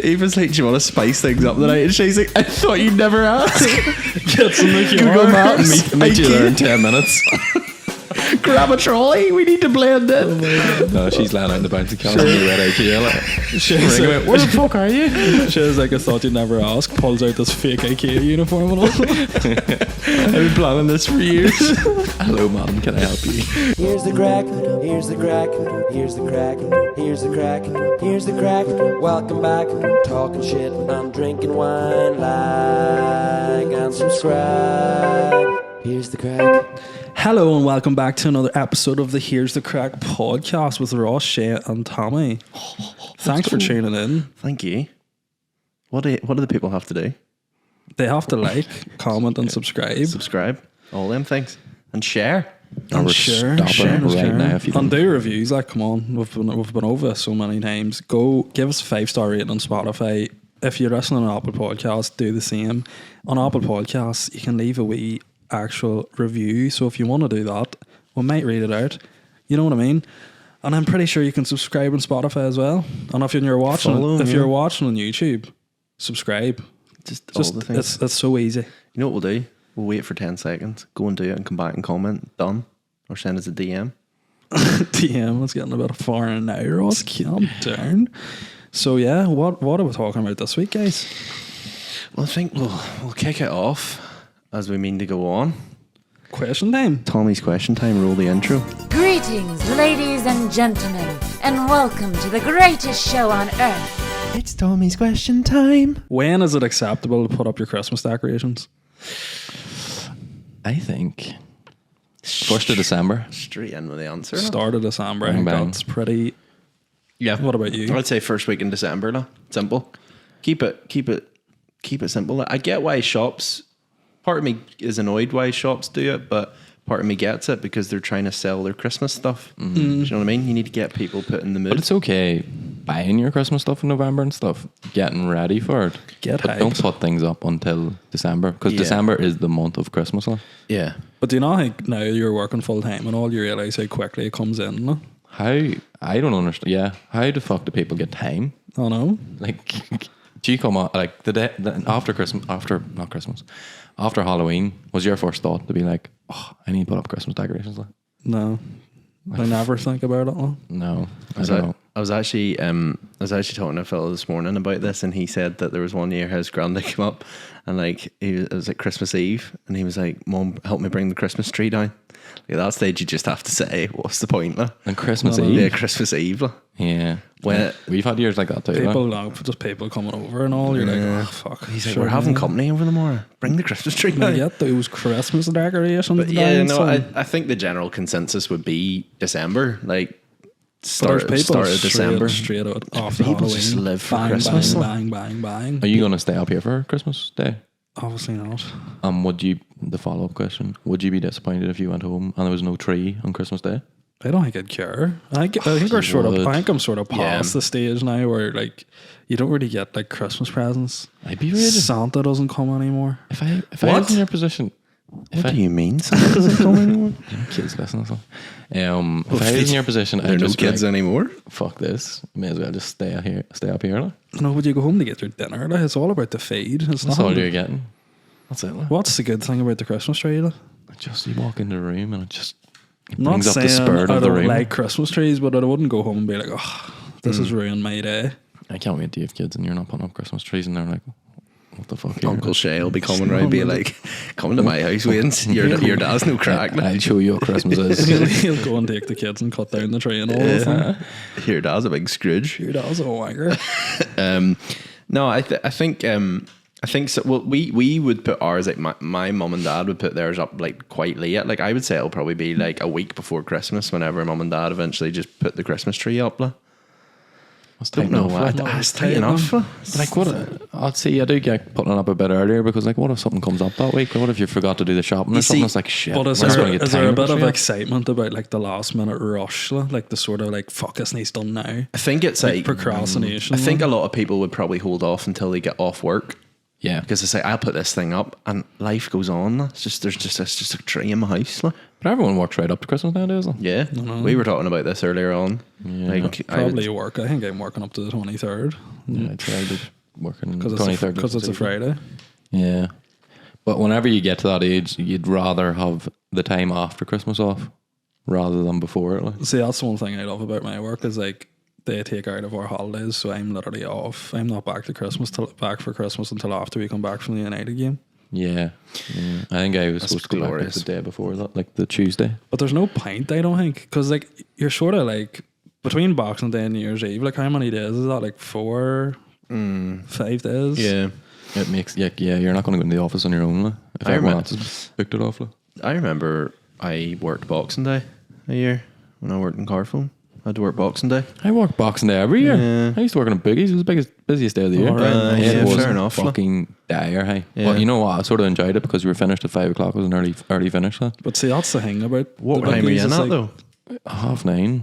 Eva's like, do you want to spice things up tonight? And she's like, I thought you'd never ask. Get some of Can we go Matt and Meet you there in 10 minutes. grab a trolley? We need to blend in. No, she's laying out in the bouncy castle in the red IKEA. Like, She's ring like, it. Where the fuck are you? She's like, I thought you'd never ask. Pulls out this fake IKEA uniform and all. I've been planning this for years. Hello, madam. Can I help you? Here's the crack, here's the crack, here's the crack, here's the crack, here's the crack. Welcome back, talking shit and drinking wine. Like and subscribe. Here's the crack. Hello and welcome back to another episode of the Here's the Crack podcast with Ross, Shay and Tommy. Thanks for tuning in. Thank you. What do the people have to do? They have to like, comment and subscribe. Subscribe. All them things. And share. And Stop it share. now if you And don't. do reviews, like, come on. We've been over this so many times. Go give us a 5-star rating on Spotify. If you're listening on Apple Podcasts, do the same. On Apple Podcasts, you can leave a wee actual review. So if you want to do that, we might read it out. You know what I mean? And I'm pretty sure you can subscribe on Spotify as well. And if you're watching, Follow, you're watching on YouTube, subscribe. Just all the things. It's so easy. You know what we'll do? We'll wait for 10 seconds, go and do it and come back and comment. Done. Or send us a DM. DM is getting a bit far in now, Ross. Calm down. So yeah, what are we talking about this week, guys? Well, I think we'll kick it off as we mean to go on. Question time. Tommy's question time. Roll the intro. Greetings, ladies and gentlemen, and welcome to the greatest show on earth. It's Tommy's question time. When is it acceptable to put up your Christmas decorations? I think 1st of December. Straight in with the answer. Start of December. I Bang, think bang. that's pretty. Yeah. What about you? I'd say first week in December. No? Simple. Keep it simple. I get why shops. Part of me is annoyed why shops do it, but part of me gets it because they're trying to sell their Christmas stuff. Do you know what I mean? You need to get people put in the mood. But it's okay buying your Christmas stuff in November and stuff, getting ready for it. Get but don't hyped. put things up until December, because Yeah. December is the month of Christmas. Like. yeah. But do you not think now you're working full time and all, you realise how quickly it comes in? No? How? I don't understand. Yeah. How the fuck do people get time? I know. Like, do you come out, like, the after Christmas, not Christmas, after Halloween, was your first thought to be like, oh, I need to put up Christmas decorations? Like, No. I never think about it. No? no. I don't know. I was actually talking to a fellow this morning about this, and he said that there was one year his granddad came up, and like it was like Christmas Eve, and he was like, "Mom, help me bring the Christmas tree down." Like, at that stage, you just have to say, "What's the point?" Like? And Christmas No, no. Eve? Yeah, Christmas Eve. Like. Yeah. When- We've had years like that too. like. People love just people coming over and all. You're like, oh, fuck. He's like, sure, "We're having yeah. company over tomorrow. Bring the Christmas tree Can down." I get those Christmas decorations But yeah, down, no, son? I think the general consensus would be December, like But start there's people of December. straight out after People Halloween. just live for bang, Christmas. Bang, bang, bang, bang. Are you going to stay up here for Christmas Day? Obviously not. The follow-up question, would you be disappointed if you went home and there was no tree on Christmas Day? I don't think I'd care. I think we're sort of. would. I think I'm sort of Yeah. past the stage now where like you don't really get like Christmas presents. I'd be really Santa doesn't come anymore. If I What? was in your position. What do you mean? Santa doesn't come anymore? Kids listening to if I was in your position, There are I'd no just be kids like, anymore. fuck this. May as well just stay up here. Like. No, would you go home to get your dinner? Like, it's all about the feed. It's That's not. all you're getting. That's it. Like. What's the good thing about the Christmas tree? Like? Just you walk into the room and it I'm not brings up the saying spirit I of the don't room. like Christmas trees, but I wouldn't go home and be like, oh, this has ruined my day. I can't wait to have kids and you're not putting up Christmas trees and they're like, what the fuck? Uncle Shay will be coming round, be like, "Come to my house, Wayne's. Your dad's no crack. I'll show you what Christmas is. He'll go and take the kids and cut down the tree and all the thing. Your dad's a big Scrooge." Your dad's a wanker. No, I think so. Well, we would put ours, like my mum and dad would put theirs up like quite late. Like I would say it'll probably be like a week before Christmas whenever mum and dad eventually just put the Christmas tree up. Like. Don't know. It's tight enough. Like what? I'd say I do get putting it up a bit earlier because like what if something comes up that week? What if you forgot to do the shopping or You something? see- It's like shit. But is where's there, gonna get is there a time bit for of it? excitement about like the last minute rush, like the sort of like fuck this needs done now? I think it's like Procrastination. I think a lot of people would probably hold off until they get off work Yeah. Because it's like, I'll put this thing up and life goes on. It's just it's just a tree in my house. Like. But everyone works right up to Christmas nowadays. Like. Yeah, we were talking about this earlier on. Yeah. Like, Probably work. I think I'm working up to the 23rd Yeah, I'd say I did working because 23rd. it's a Friday. Yeah. But whenever you get to that age, you'd rather have the time after Christmas off rather than before it. Like. See, that's one thing I love about my work is like they take out of our holidays, so I'm literally off. I'm not back for Christmas until after we come back from the United game. Yeah. I think I was supposed to go back like the day before that, like the Tuesday. But there's no point, I don't think, because like you're sort of like between Boxing Day and New Year's Eve. Like how many days is that? Like 5 days. Yeah. It makes you're not going to go into the office on your own. Like, if I everyone remember- else has booked it off. Like. I remember I worked Boxing Day a year when I worked in Carphone. I had to work Boxing Day. I work Boxing Day every year. Yeah. I used to work on Boogies. It was the busiest day of the year. Alright. Yeah, It was fair enough, like. fucking dire. Hey, Yeah. but you know what? I sort of enjoyed it because we were finished at 5 o'clock. It was an early finish. Like. But see, that's the thing about What the time were you bookies, in it's at like- though? 9:30.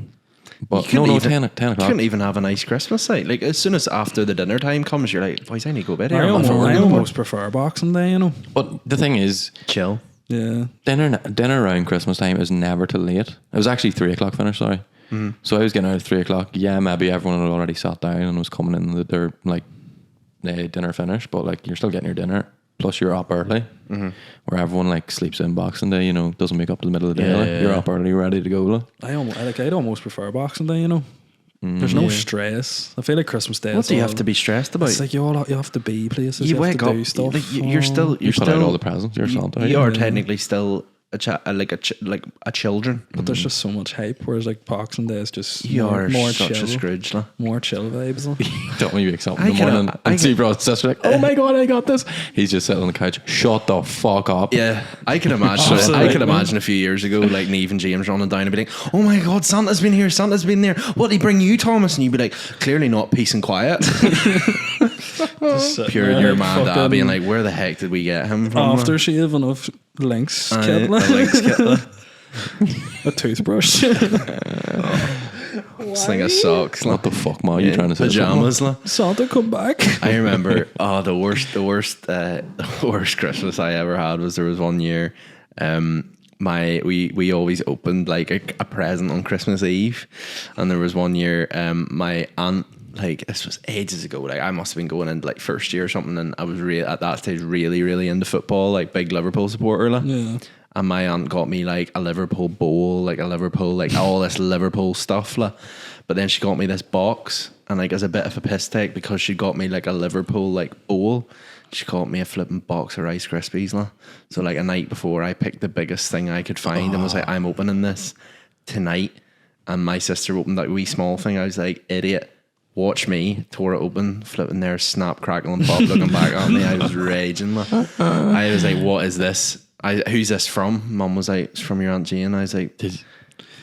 But couldn't no, even- 10 You o'clock. couldn't even have a nice Christmas night. Like as soon as after the dinner time comes, you're like, boys, I need to go to bed here. I I'm not almost, working I anymore." almost prefer Boxing Day, you know. But the thing is, Chill. Yeah. dinner around Christmas time is never too late. It was actually 3 o'clock finish. Sorry. So I was getting out at 3 o'clock. Yeah, maybe everyone had already sat down and was coming in that they're like dinner finish, but like you're still getting your dinner. Plus you're up early, where everyone like sleeps in Boxing Day. You know, doesn't wake up to the middle of the day. Yeah, Like, yeah, you're yeah. up early, ready to go. Like. I'd almost prefer Boxing Day, you know. There's no stress. I feel like Christmas Day. What is do you all- have to be stressed about? It's like you have to be places. You You, have wake to up. do stuff. Like, you're still. You You're put still out all the presents. You're Santa. You are Yeah. technically still a children. But there's just so much hype. Whereas like Boxing Day is just You are more such chill, a Scrooge. Like. more chill vibes. Like. Don't want you wake up in I the can- morning I and see can- brother and sister like, oh my god, I got this. He's just sitting on the couch. Shut the fuck up. Yeah, I can imagine. Absolutely. I can imagine a few years ago, like Neve and James running down and be like, "Oh my God, Santa's been here! Santa's been there! What did he bring you, Thomas?" And you'd be like, "Clearly not peace and quiet." Just sitting Pure there, your man dad fucking being like, "Where the heck did we get him from?" aftershave and of Lynx Aye, kit, a Lynx kit, like. a toothbrush. This thing of socks, What the fuck, man? You trying to say pajamas? Like. Santa, come back. I remember, the worst Christmas I ever had was there was one year, we always opened like a present on Christmas Eve, and there was one year, my aunt, like this was ages ago, like I must have been going into like first year or something, and I was at that stage really into football, like big Liverpool supporter, like. Yeah. And my aunt got me like a Liverpool bowl, like all this Liverpool stuff. Like. But then she got me this box, and like as a bit of a piss take, because she got me like a Liverpool like bowl, she got me a flipping box of Rice Krispies. Like. So like a night before, I picked the biggest thing I could find and was like, I'm opening this tonight. And my sister opened that wee small thing. I was like, idiot. Watch me, tore it open, flipping there, snap, crackle, and pop, looking back at me. I was raging. Like. I was like, what is this? Who's this from? Mum was like, it's from your Aunt Jane. I was like, Did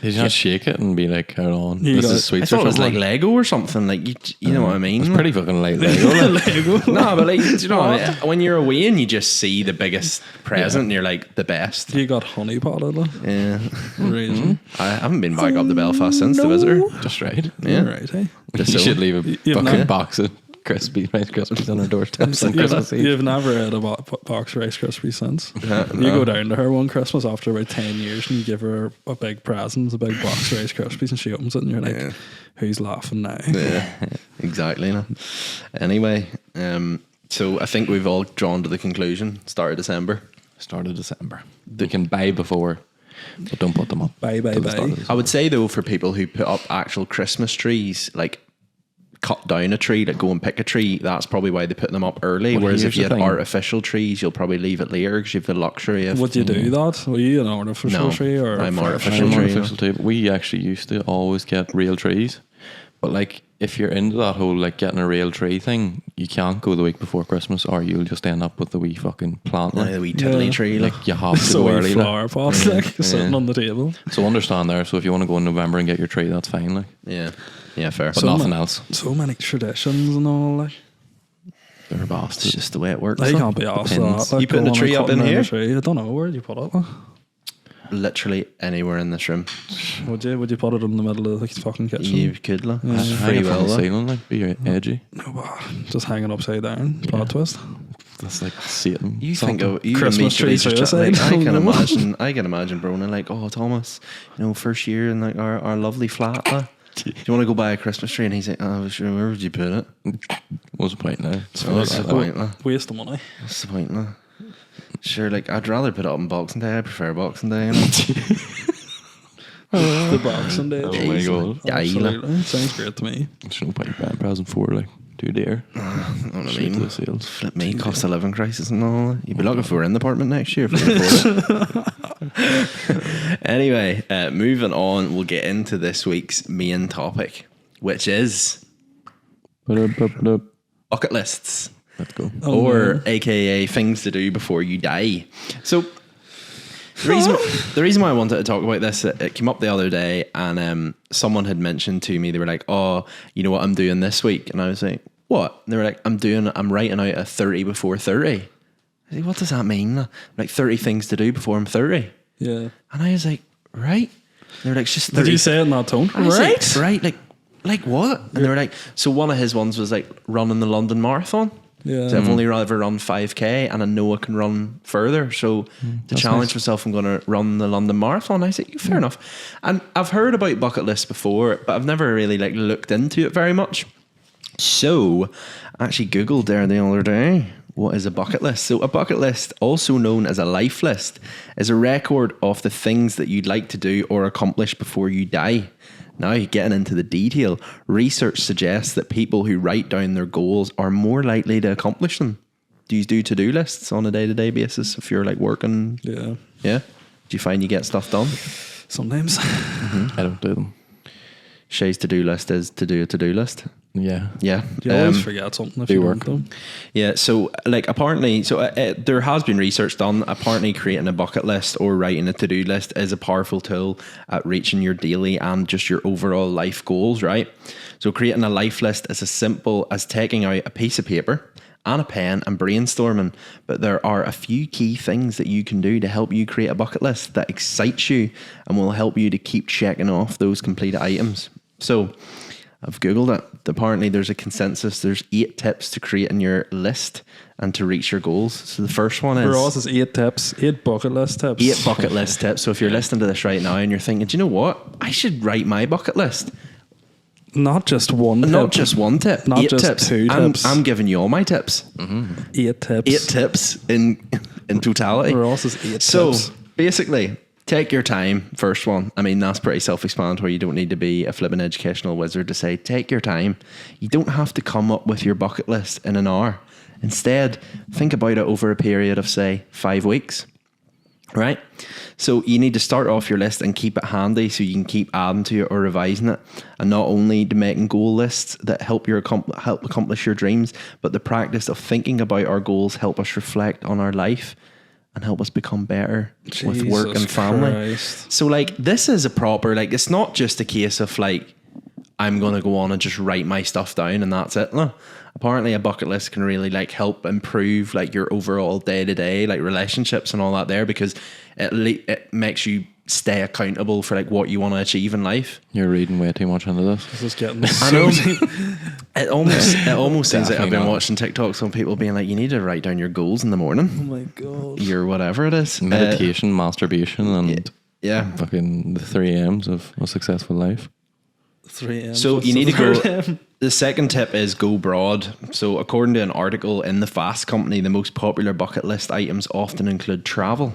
you not shake it and be like, hold on, You this got- is sweet? I thought it was like Lego or something. Like, you know what I mean? It's pretty fucking light Lego. Like. No, but like, do you know what I mean? When you're away and you just see the biggest present, and you're like, the best. You got honey potted, like. Yeah. Reason. I haven't been back up to Belfast since the visitor. Just right. Yeah. Right, hey. Just You so. should leave a You've fucking not- box of Rice Krispies on our doorsteps on Christmas Eve. You've never had a box of Rice Krispies since. No. You go down to her one Christmas after about 10 years and you give her a big present, a big box of Rice Krispies, and she opens it and you're like, Yeah. who's laughing now? Yeah, exactly. No. Anyway, so I think we've all drawn to the conclusion. Start of December. Start of December. They can buy before, but don't put them up. Bye, bye, till the start bye. of December. I would say though, for people who put up actual Christmas trees, like cut down a tree, like go and pick a tree, that's probably why they put them up early. Well, Whereas here's if you the had thing. artificial trees, you'll probably leave it later because you have the luxury of. Would you do that? Were you an artificial No, tree or I'm a artificial I'm tree. artificial too. But we actually used to always get real trees. But like, if you're into that whole like getting a real tree thing, you can't go the week before Christmas, or you'll just end up with the wee fucking plant. Like Like, the wee tiddly Yeah. tree, like you have to So go a early. Like. flower pots like sitting on the table. So understand there. So if you want to go in November and get your tree, that's fine. Like, yeah, fair. but So nothing ma- else. So many traditions and all, like. They're It's bastards. just the way it works. They like. can't be asked Depends. that. Like, You putting go the on tree and up cutting in down here? the tree. I don't know. Where'd you put it? Like? Literally anywhere in this room, Would you put it in the middle of the fucking kitchen? you could. Like. It's Hang free it from will. the like. ceiling, like, be edgy. No, just hanging upside down. Plot twist. That's like Satan. You think of you Christmas immediately tree just suicide. like, No. I can imagine Brona like, oh Thomas, first year in like our lovely flat. Do you want to go buy a Christmas tree? And he's like, oh sure, where would you put it? What's the point now? What's the point? Waste of money. What's the point? Sure, like I'd rather put it up on Boxing Day. I prefer Boxing Day. The Boxing Day. Oh my god. Yeah, Absolutely. Sounds great to me. There's no point buying present for like 2 dear. You know what I Straight mean? to the sales. Flip me, cost of living crisis and all that. You'd be lucky if we were in the apartment next year. If we could afford it. Anyway, moving on, we'll get into this week's main topic, which is bucket lists. Let's go. Or AKA things to do before you die. So the reason why I wanted to talk about this, it came up the other day, and someone had mentioned to me, they were like, oh, you know what I'm doing this week? And I was like, what? And they were like, I'm writing out a 30 before 30. I was like, what does that mean? Like 30 things to do before I'm 30. Yeah. And I was like, right? And they were like, it's just 30. Did you say it in that tone? I was like, right, like what? And they were like, so one of his ones was like running the London Marathon. Yeah. So I've only ever run 5k, and I know I can run further. So to challenge myself, I'm going to run the London Marathon. I said, fair enough. And I've heard about bucket lists before, but I've never really like looked into it very much. So I actually Googled there the other day, what is a bucket list? So a bucket list, also known as a life list, is a record of the things that you'd like to do or accomplish before you die. Now, getting into the detail, research suggests that people who write down their goals are more likely to accomplish them. Do you do to-do lists on a day-to-day basis if you're like working? Yeah. Yeah? Do you find you get stuff done? Sometimes. I don't do them. Shay's to-do list is to do a to-do list. Yeah. Yeah. You always forget something if do you work. don't though. Yeah, so like apparently, there has been research done. Apparently, creating a bucket list or writing a to-do list is a powerful tool at reaching your daily and just your overall life goals, right? So creating a life list is as simple as taking out a piece of paper and a pen and brainstorming. But there are a few key things that you can do to help you create a bucket list that excites you and will help you to keep checking off those completed items. So I've Googled it. Apparently there's a consensus. There's 8 tips to creating your list and to reach your goals. So the first one For is us, it's 8 tips, 8 bucket list tips. 8 bucket list tips. So if you're listening to this right now and you're thinking, do you know what? I should write my bucket list. Not just one tip. Not just one tip. Not 8 just tips. 2 tips. I'm giving you all my tips. 8 tips. 8 tips in totality. For us, it's 8 So tips. basically, take your time. First one. I mean, that's pretty self-explanatory. You don't need to be a flipping educational wizard to say, take your time. You don't have to come up with your bucket list in an hour. Instead, think about it over a period of, say, 5 weeks. Right? So you need to start off your list and keep it handy so you can keep adding to it or revising it. And not only to making goal lists that help accomplish your dreams, but the practice of thinking about our goals help us reflect on our life and help us become better with work Jesus and family. Christ. So like this is a proper, like it's not just a case of like I'm going to go on and just write my stuff down and that's it. No. Apparently a bucket list can really like help improve like your overall day-to-day like relationships and all that there, because it makes you stay accountable for like what you want to achieve in life. You're reading way too much into this. This is getting I know. It almost sounds like I've been Definitely not. watching TikTok, some people being like, you need to write down your goals in the morning. Oh my God. Your whatever it is. Meditation, masturbation, and Yeah. fucking the 3 M's of a successful life. 3 a.m. So What's you need the to third go. M? The second tip is go broad. So according to an article in the Fast Company, the most popular bucket list items often include travel.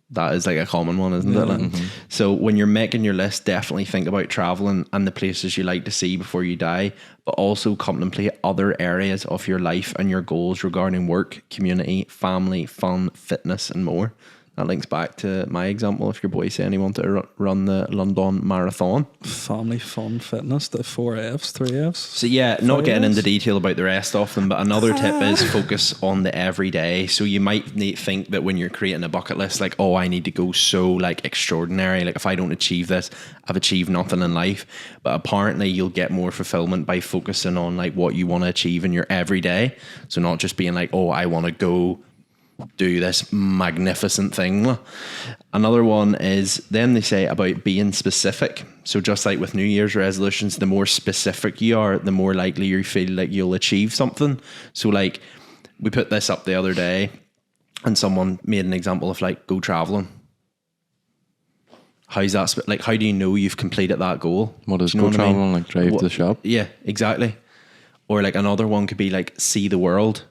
That is like a common one, isn't it? Like, so when you're making your list, definitely think about traveling and the places you like to see before you die, but also contemplate other areas of your life and your goals regarding work, community, family, fun, fitness, and more. That links back to my example. If your boy saying he wanted to run the London Marathon. Family, fun, fitness, the 4 Fs, 3 Fs. So yeah, not Five getting Fs. into detail about the rest of them, but another tip is focus on the everyday. So you might think that when you're creating a bucket list, like, oh, I need to go so like extraordinary. Like if I don't achieve this, I've achieved nothing in life. But apparently you'll get more fulfillment by focusing on like what you want to achieve in your everyday. So not just being like, oh, I want to go do this magnificent thing. Another one is then they say about being specific. So just like with New Year's resolutions, the more specific you are, the more likely you feel like you'll achieve something. So like we put this up the other day, and someone made an example of like go traveling. How's that? Like, how do you know you've completed that goal? What is Do you know go what I mean? traveling? Like drive to the shop? Yeah, exactly. Or like another one could be like see the world.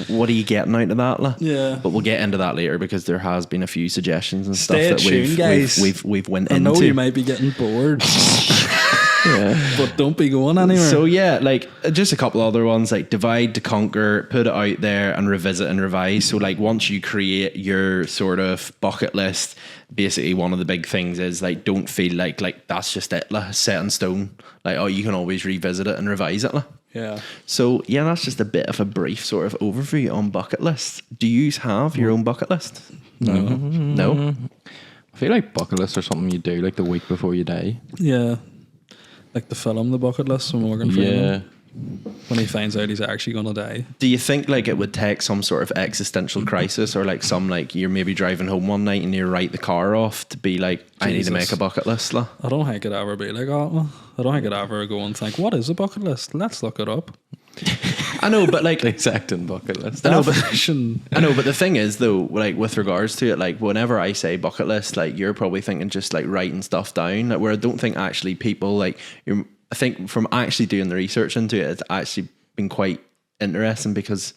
What are you getting out of that? Yeah. But we'll get into that later because there has been a few suggestions and Stay stuff that tuned, guys. we've went I know into. you might be getting bored, but don't be going anywhere. So yeah, like just a couple other ones like divide to conquer, put it out there and revisit and revise. So like once you create your sort of bucket list, basically one of the big things is like don't feel like that's just it, like set in stone. Like oh you can always revisit it and revise it. Like. yeah. So yeah, that's just a bit of a brief sort of overview on bucket lists. Do you have your own bucket list? No. I feel like bucket lists are something you do like the week before you die. Yeah. Like the film The Bucket List from Morgan Freeman. Yeah. When he finds out he's actually going to die. Do you think like it would take some sort of existential crisis or like some like you're maybe driving home one night and you write the car off to be like I need to Jesus. make a bucket list? Like? I don't think it'd ever be like that. I don't think it'd ever go and think, what is a bucket list? Let's look it up. I know, but like The exact bucket list. I know, but Definition. I know, but the thing is though, like with regards to it, like whenever I say bucket list, like you're probably thinking just like writing stuff down, like where I don't think actually people like I think from actually doing the research into it, it's actually been quite interesting because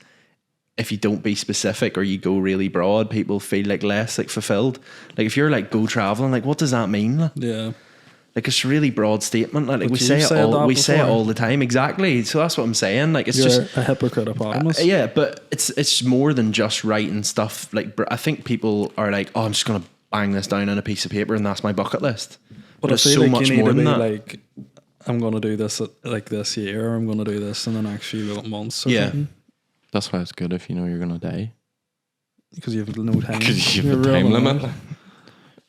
if you don't be specific or you go really broad, people feel like less like fulfilled. Like if you're like go traveling, like what does that mean? Like? Yeah. Like it's a really broad statement. Like we you've say it said all. that We say it before. all the time. Exactly. So that's what I'm saying. Like it's You're just a hypocritopotamus. yeah, but it's more than just writing stuff. Like I think people are like, oh, I'm just gonna bang this down on a piece of paper and that's my bucket list. But I it's feel so like much you need more to be than that. like, I'm going to do this like this year, or I'm going to do this in the next few months. Or Yeah. something. That's why it's good if you know you're gonna die. Because you have no time. Because you You're have a time real limit. alone.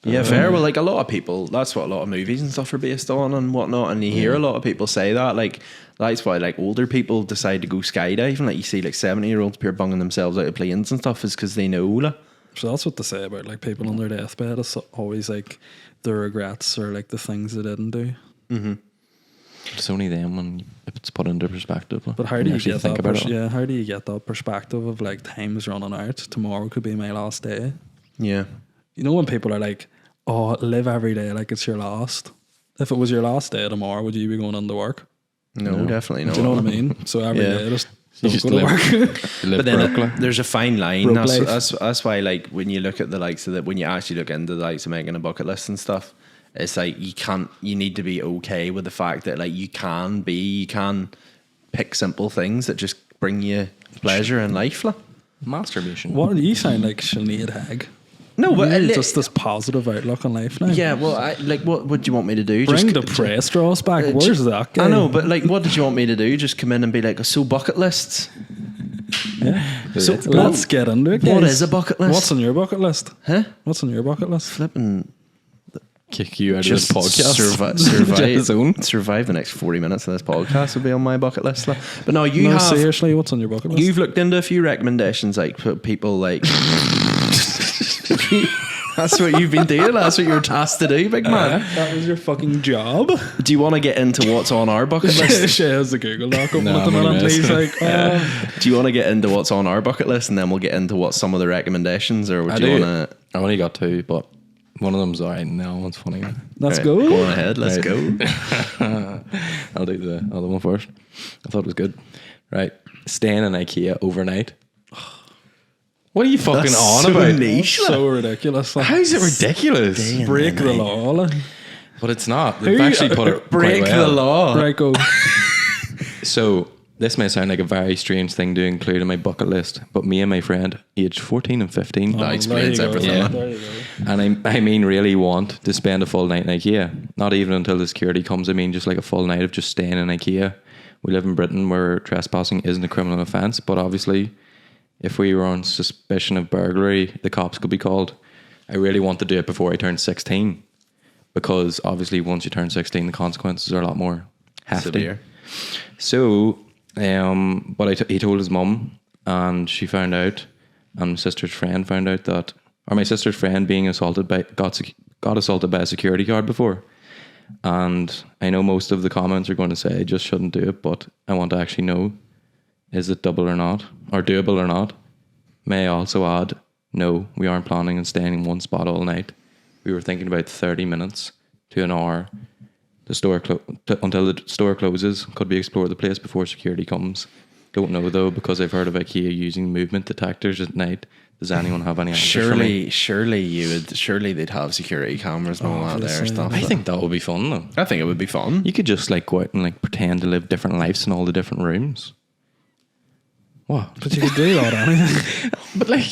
Yeah, fair. Well, like a lot of people, that's what a lot of movies and stuff are based on and whatnot. And you hear a lot of people say that. Like, that's why like older people decide to go skydiving. Like you see like 70-year-olds pure bunging themselves out of planes and stuff is because they know. Like. So that's what they say about like people on their deathbed. It's always like their regrets or like the things they didn't do. It's only them when it's put into perspective. But how when do you actually get think that? about it? Yeah, how do you get that perspective of like time's running out? Tomorrow could be my last day. Yeah. You know when people are like, "Oh, live every day like it's your last." If it was your last day tomorrow, would you be going into work? No, definitely not. Do you know what I mean? So every Yeah. day, just You don't just go to live- work. You live But then broke, like. there's a fine line. Broke That's, life. that's why, like, when you look at the likes of that, when you actually look into the likes of making a bucket list and stuff, it's like you need to be okay with the fact that like you can pick simple things that just bring you pleasure in life. Like. Masturbation. What do you sound like, Sinead Hagg? No, but Just this positive outlook on life now. yeah. Well, what do you want me to do? Bring the press straws back. Where's that guy? I know, but like, what did you want me to do? Just come in and be like, so bucket lists. So Let's get into it. What guys. is a bucket list? What's on your bucket list? Huh? What's on your bucket list? Flipping Kick you out of just this podcast. survive the next 40 minutes of this podcast will be on my bucket list. Like. But no, you No, have. seriously, what's on your bucket list? You've looked into a few recommendations, like for people like. That's what you've been doing. That's what you're tasked to do, big man. That was your fucking job. Do you want to get into what's on our bucket list? She has the Google Doc open No, at the I'm gonna minute. miss He's it. like, Do you want to get into what's on our bucket list, and then we'll get into what some of the recommendations, or I do you do. want to? I only got two, but one of them's alright. No one's funny. let's Right, go. Go on ahead. Let's Right. go. I'll do the other one first. I thought it was good. Right. Staying in IKEA overnight. What are you fucking That's on so about? niche. So ridiculous. Like, How is it ridiculous? Damn. break the law. Like. But it's not. They've Who- actually put it Break quite well. the law. Right, go. So this may sound like a very strange thing to include in my bucket list, but me and my friend, aged 14 and 15, That there explains you go. everything. Yeah. There you go. and I mean really want to spend a full night in IKEA. Not even until the security comes. I mean just like a full night of just staying in IKEA. We live in Britain where trespassing isn't a criminal offence, but obviously if we were on suspicion of burglary, the cops could be called. I really want to do it before I turn 16 because obviously once you turn 16, the consequences are a lot more hefty. Severe. So, but he told his mum, and she found out, and my sister's friend found out that, or my sister's friend being assaulted by got assaulted by a security guard before. And I know most of the comments are going to say I just shouldn't do it, but I want to actually know Is it double or not? Or doable or not? May I also add, no, we aren't planning on staying in one spot all night. We were thinking about 30 minutes to an hour. Until the store closes, could we explore the place before security comes? Don't know though, because I've heard of IKEA using movement detectors at night. Does anyone have any answers for me? Surely they'd have security cameras and all that there stuff. I think that would be fun though. I think it would be fun. You could just like go out and like pretend to live different lives in all the different rooms. What? But you could do that anyway. But like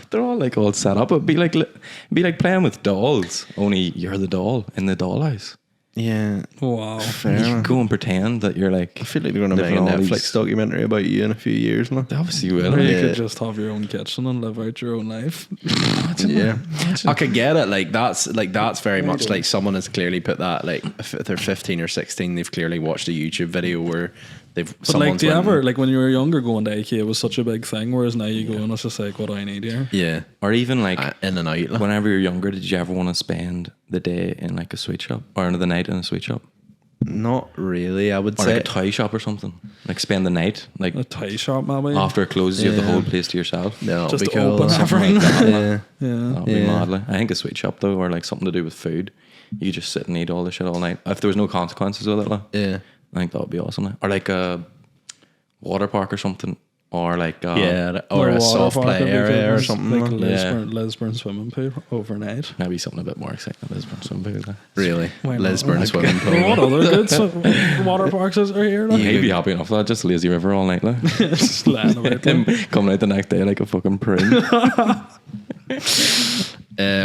they're all like all set up. It'd be like playing with dolls. Only you're the doll in the dollhouse. Yeah. Wow. Fair. You go and pretend that you're like. I feel like they're going to make a living all Netflix these- documentary about you in a few years now. They obviously will. Or you Yeah. could just have your own kitchen and live out your own life. Yeah, I could get it. That's very much like someone has clearly put that. Like if they're 15 or 16, they've clearly watched a YouTube video where they've. But like, do you ever, like when you were younger, going to IKEA was such a big thing, whereas now you go and it's just like, what do I need here? Yeah, Or even like in and out. Like. whenever you're younger, did you ever want to spend the day in like a sweet shop or the night in a sweet shop Not really. I would or say like a toy shop or something? Like spend the night like A toy shop, maybe. after it closes, you have the Yeah. whole place to yourself. no, Just be cool. open Something everything. like that. Yeah. Yeah. That'd be Yeah. madly. I think a sweet shop though, or like something to do with food. You could just sit and eat all the shit all night. If there was no consequences with it, like, Yeah. I think that would be awesome. Like. Or like a water park or something, or like Yeah, or The a water soft park play would be area or good. something. Like Like. Lisburn swimming pool overnight. maybe something a bit more exciting than Lisburn swimming pool. Like. Really, Why not? Lisburn swimming Well, what pool. other good water parks is are here? Like? He'd be happy enough for that. Just lazy river all night, like. Just lying about Him them. coming out the next day like a fucking prune.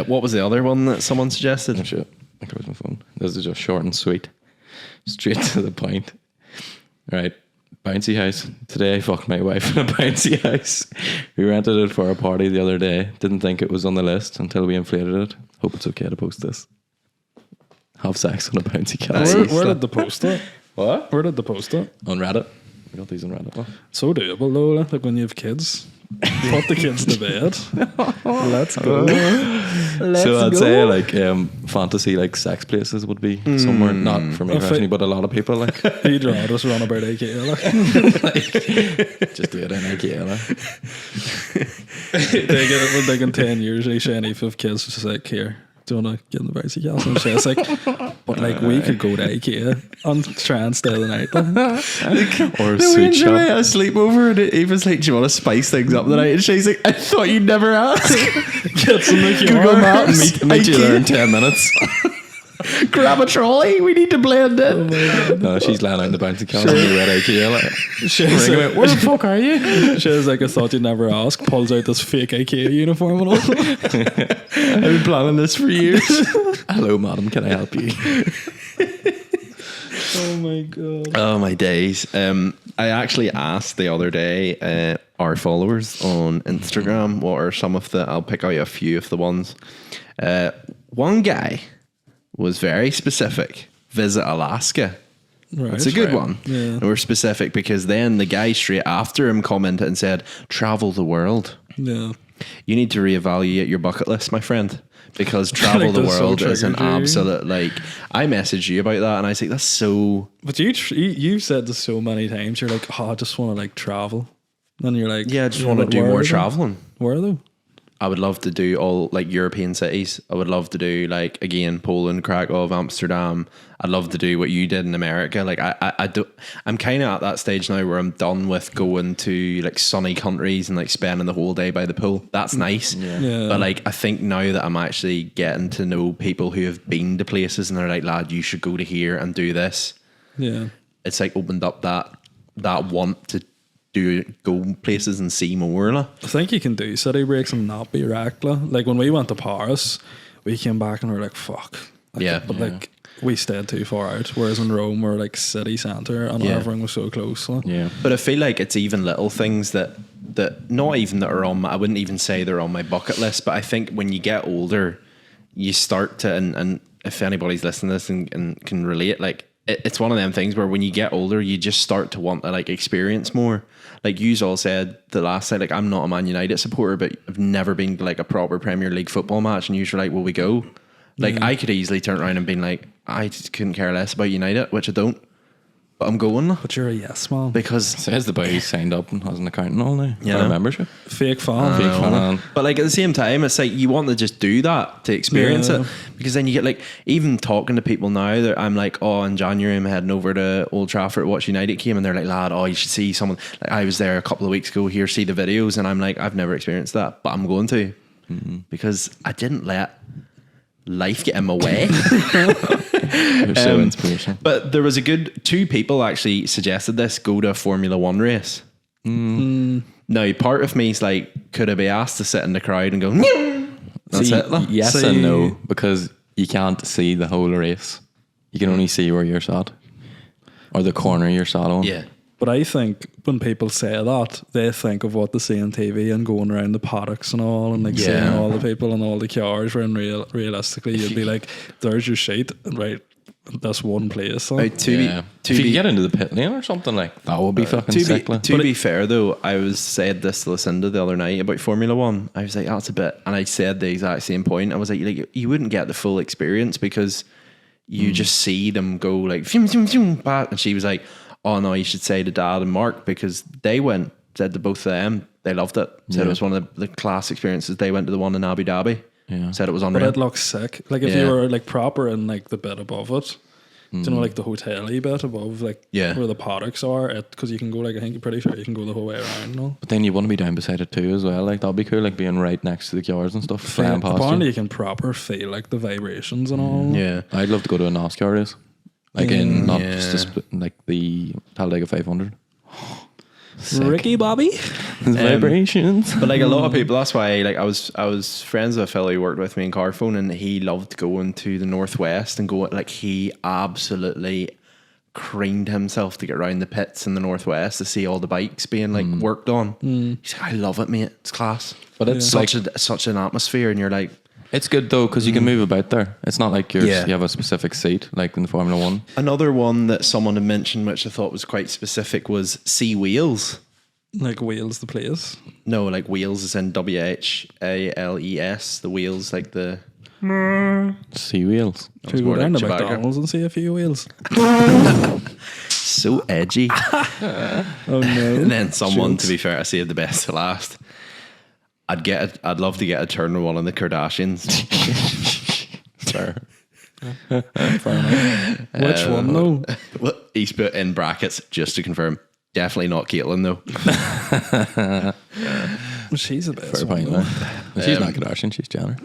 What was the other one that someone suggested? Oh shit! I closed my phone. This is just short and sweet, straight to the point. Right, bouncy house. Today I fucked my wife in a bouncy house. We rented it for a party the other day. Didn't think it was on the list until we inflated it. Hope it's okay to post this. Have sex on a bouncy castle. Nice. Where did the post it? What? Where did the post it? On Reddit. We got these on Reddit. So doable though, like when you have kids. Put the kids to bed. Let's go. So I'd say like fantasy like sex places would be somewhere not for me If personally, it- but a lot of people like He'd rather just run about IKEA. Like. just do it in IKEA. Like. They get it when they in 10 years. They say, and if you have kids, it's just like, here, do you want to get in the bouncy castle? And she's like, but like, we could go to IKEA and try and stay the night. Like. Or a We sweet enjoy shop. a sleepover, and Eva's like, "Do you want to spice things up tonight?" And she's like, "I thought you'd never ask." Gets in the Google car. Maps, Meet you there in IKEA, 10 minutes. grab a trolley. We need to blend in. No, she's lying out in the bouncy castle and we're at IKEA. Like, She's ring like, out, where the fuck are you? she's like, I thought you'd never ask. Pulls out this fake IKEA uniform and all. I've been planning this for years. Hello, madam, can I help you? Oh my God. Oh my days. I actually asked the other day our followers on Instagram what are some of the, I'll pick out a few of the ones. One guy was very specific. Visit Alaska. Right. It's a good one. Yeah. And we're specific because then the guy straight after him commented and said, travel the world. Yeah. You need to reevaluate your bucket list, my friend, because travel Like the that's so world is an triggered you. absolute, like, I messaged you about that and I was like, that's so, But you've said this so many times. You're like, oh, I just want to like travel. And you're like, yeah, I just yeah, want to but do where more are they? traveling. Where though? I would love to do all like European cities. I would love to do like again Poland, Krakow, Amsterdam. I'd love to do what you did in America. Like I do. I'm kind of at that stage now where I'm done with going to like sunny countries and like spending the whole day by the pool. That's nice. Yeah. But like I think now that I'm actually getting to know people who have been to places and they're like, lad, you should go to here and do this. Yeah. It's like opened up that want to go places and see more. Like. I think you can do city breaks and not be wrecked. Like when we went to Paris, we came back and we were like, fuck. Like, Yeah. But like we stayed too far out. Whereas in Rome, we're like city centre and Yeah. everything was so close. Like. Yeah. But I feel like it's even little things that not even that are on my, I wouldn't even say they're on my bucket list, but I think when you get older, you start to, and if anybody's listening to this and can relate, like it's one of them things where when you get older, you just start to want to like experience more. Like you all said the last night, like I'm not a Man United supporter, but I've never been to like a proper Premier League football match, and you were like, "Will we go?" Like I could easily turn around and be like, "I just couldn't care less about United," which I don't. but I'm going But you're a yes man. because Says the boy who signed up and has an account and all now. Yeah. Or a membership. Fake fan. Fake fan. But like at the same time, it's like you want to just do that to experience Yeah. it, because then you get like, even talking to people now that I'm like, oh, in January I'm heading over to Old Trafford to watch United game, and they're like, lad, oh, you should see someone. Like, I was there a couple of weeks ago. Here, see the videos, and I'm like, I've never experienced that, but I'm going to, because I didn't let life get in my way. You're so inspirational. But there was a good 2 people actually suggested this: go to a Formula One race. Now, part of me is like, could I be asked to sit in the crowd and go, that's See, it? Like? yes See- and no, because you can't see the whole race. You can only see where you're sat. Or the corner you're sat on. Yeah. But I think when people say that, they think of what they see on TV and going around the paddocks and all, and like seeing all the people and all the cars. When realistically, you'd be like, "There's your sheet, right? That's one place." So. Right, to Yeah. be, If you could get into the pit lane or something, like that would be fucking to sick. be, like. to be fair though, I was said this to Lucinda the other night about Formula One. I was like, that's a bit, and I said the exact same point. I was like you wouldn't get the full experience because you just see them go like, fium, fium, fium, bat. And she was like, oh no, you should say to Dad and Mark, because they went, said to both of them, they loved it. Said it was one of the class experiences. They went to the one in Abu Dhabi. Yeah. Said it was But unreal. it looks sick. Like if Yeah. you were like proper in like the bit above it, do you know, like the hotel-y bit above, like Yeah. where the paddocks are, because you can go like, I think you're pretty sure you can go the whole way around. No, But then you want to be down beside it too as well. Like that'd be cool, like being right next to the cars and stuff, flying past apparently you. you can proper feel like the vibrations and all. Yeah. I'd love to go to a NASCAR race. Like in not Yeah. just a like the Talladega 500. Ricky Bobby. Vibrations. But like a lot of people, that's why like I was friends with a fellow who worked with me in Carphone, and he loved going to the Northwest and go, like he absolutely creamed himself to get around the pits in the Northwest to see all the bikes being like worked on. He's like, I love it, mate. It's class. But it's Such an atmosphere, and you're like, It's good though because you can move about there. It's not like you Yeah. have a specific seat like in the Formula One. another one that someone had mentioned, which I thought was quite specific, was See Wheels. Like Wales, the place. No, like wheels is in WHALES. The wheels, like the Sea wheels. Should we go more down like to Chewbacca. McDonald's and see a few wheels? so edgy. Oh no. And then someone, to be fair, I saved the best to last. I'd love to get a turn with one of the Kardashians. Fair. Which one though? Well, he's put in brackets just to confirm. Definitely not Caitlyn though. She's the best Fair one. point. Though. Man. She's not Kardashian. She's Jenner.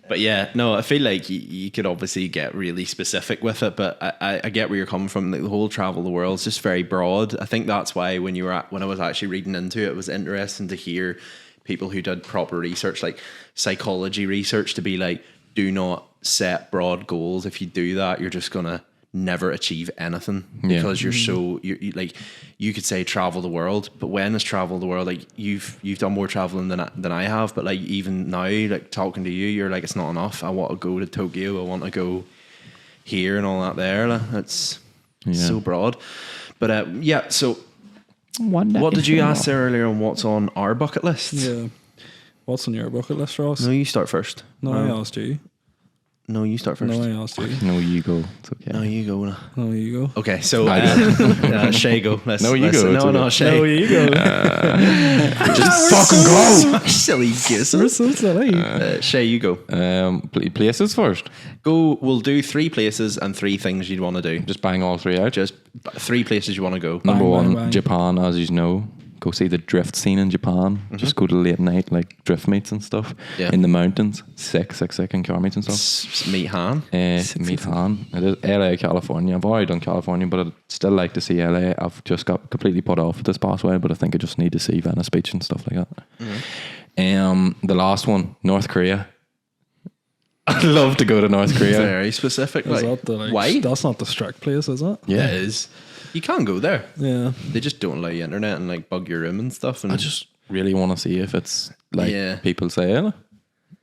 But yeah, no, I feel like you could obviously get really specific with it, but I get where you're coming from. Like the whole travel the world is just very broad. I think that's why when I was actually reading into it, it was interesting to hear people who did proper research, like psychology research, to be like, do not set broad goals. If you do that, you're just gonna never achieve anything because you're so you like you could say travel the world, but when is travel the world? Like you've done more traveling than I have, but like even now, like talking to you, you're like, it's not enough. I want to go to Tokyo. I want to go here and all that there. Like, it's so broad. But yeah, so what did you ask there earlier on what's on our bucket list? Yeah. What's on your bucket list, Ross? No, you start first. No, I asked you. No, you start first. No, I asked you. No, you go. It's okay. No, you go. No, you go. Okay, so Shay go. Let's, No, you let's- go, it's No, okay. Shay. No, you go. Just fucking go. Silly We're goose. so silly. Shay, you go. Places first. Go. We'll do 3 places and 3 things you'd want to do. Just bang all 3 out. Just 3 places you want to go. Number Bang, one, bang, bang. Japan, as you know. Go see the drift scene in Japan. Just go to late night, like drift meets and stuff. Yeah. In the mountains. Sick and car meets and stuff. Meet Han. Meet Han. It is LA, California. I've already done California, but I'd still like to see LA. I've just got completely put off this past while, but I think I just need to see Venice Beach and stuff like that. The last one, North Korea. I'd love to go to North Korea. Very specific. Is Like, that the, like, why? That's not the strict place, is it? Yeah. It is. You can go there. Yeah. They just don't allow you internet and like bug your room and stuff. And I just really want to see if it's like Yeah. people say it.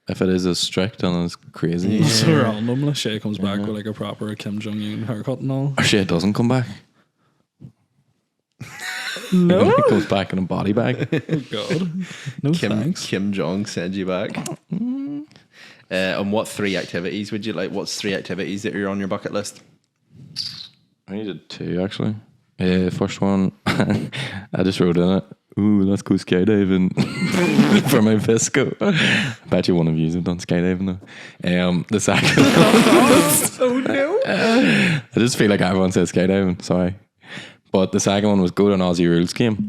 If it is as strict and as crazy. It's so random. Like, Shay comes back with like a proper Kim Jong-un haircut and all. Or shit doesn't come back. No. It goes back in a body bag. Oh, God. No thanks. Kim Jong send you back. And what 3 activities would you like? What's 3 activities that are on your bucket list? I needed 2 actually. First one, I just wrote in it, ooh, let's go skydiving for my Visco. I bet you one of you have done skydiving though. The second Oh no. I just feel like everyone says skydiving, sorry. But the second one was go to an Aussie rules game.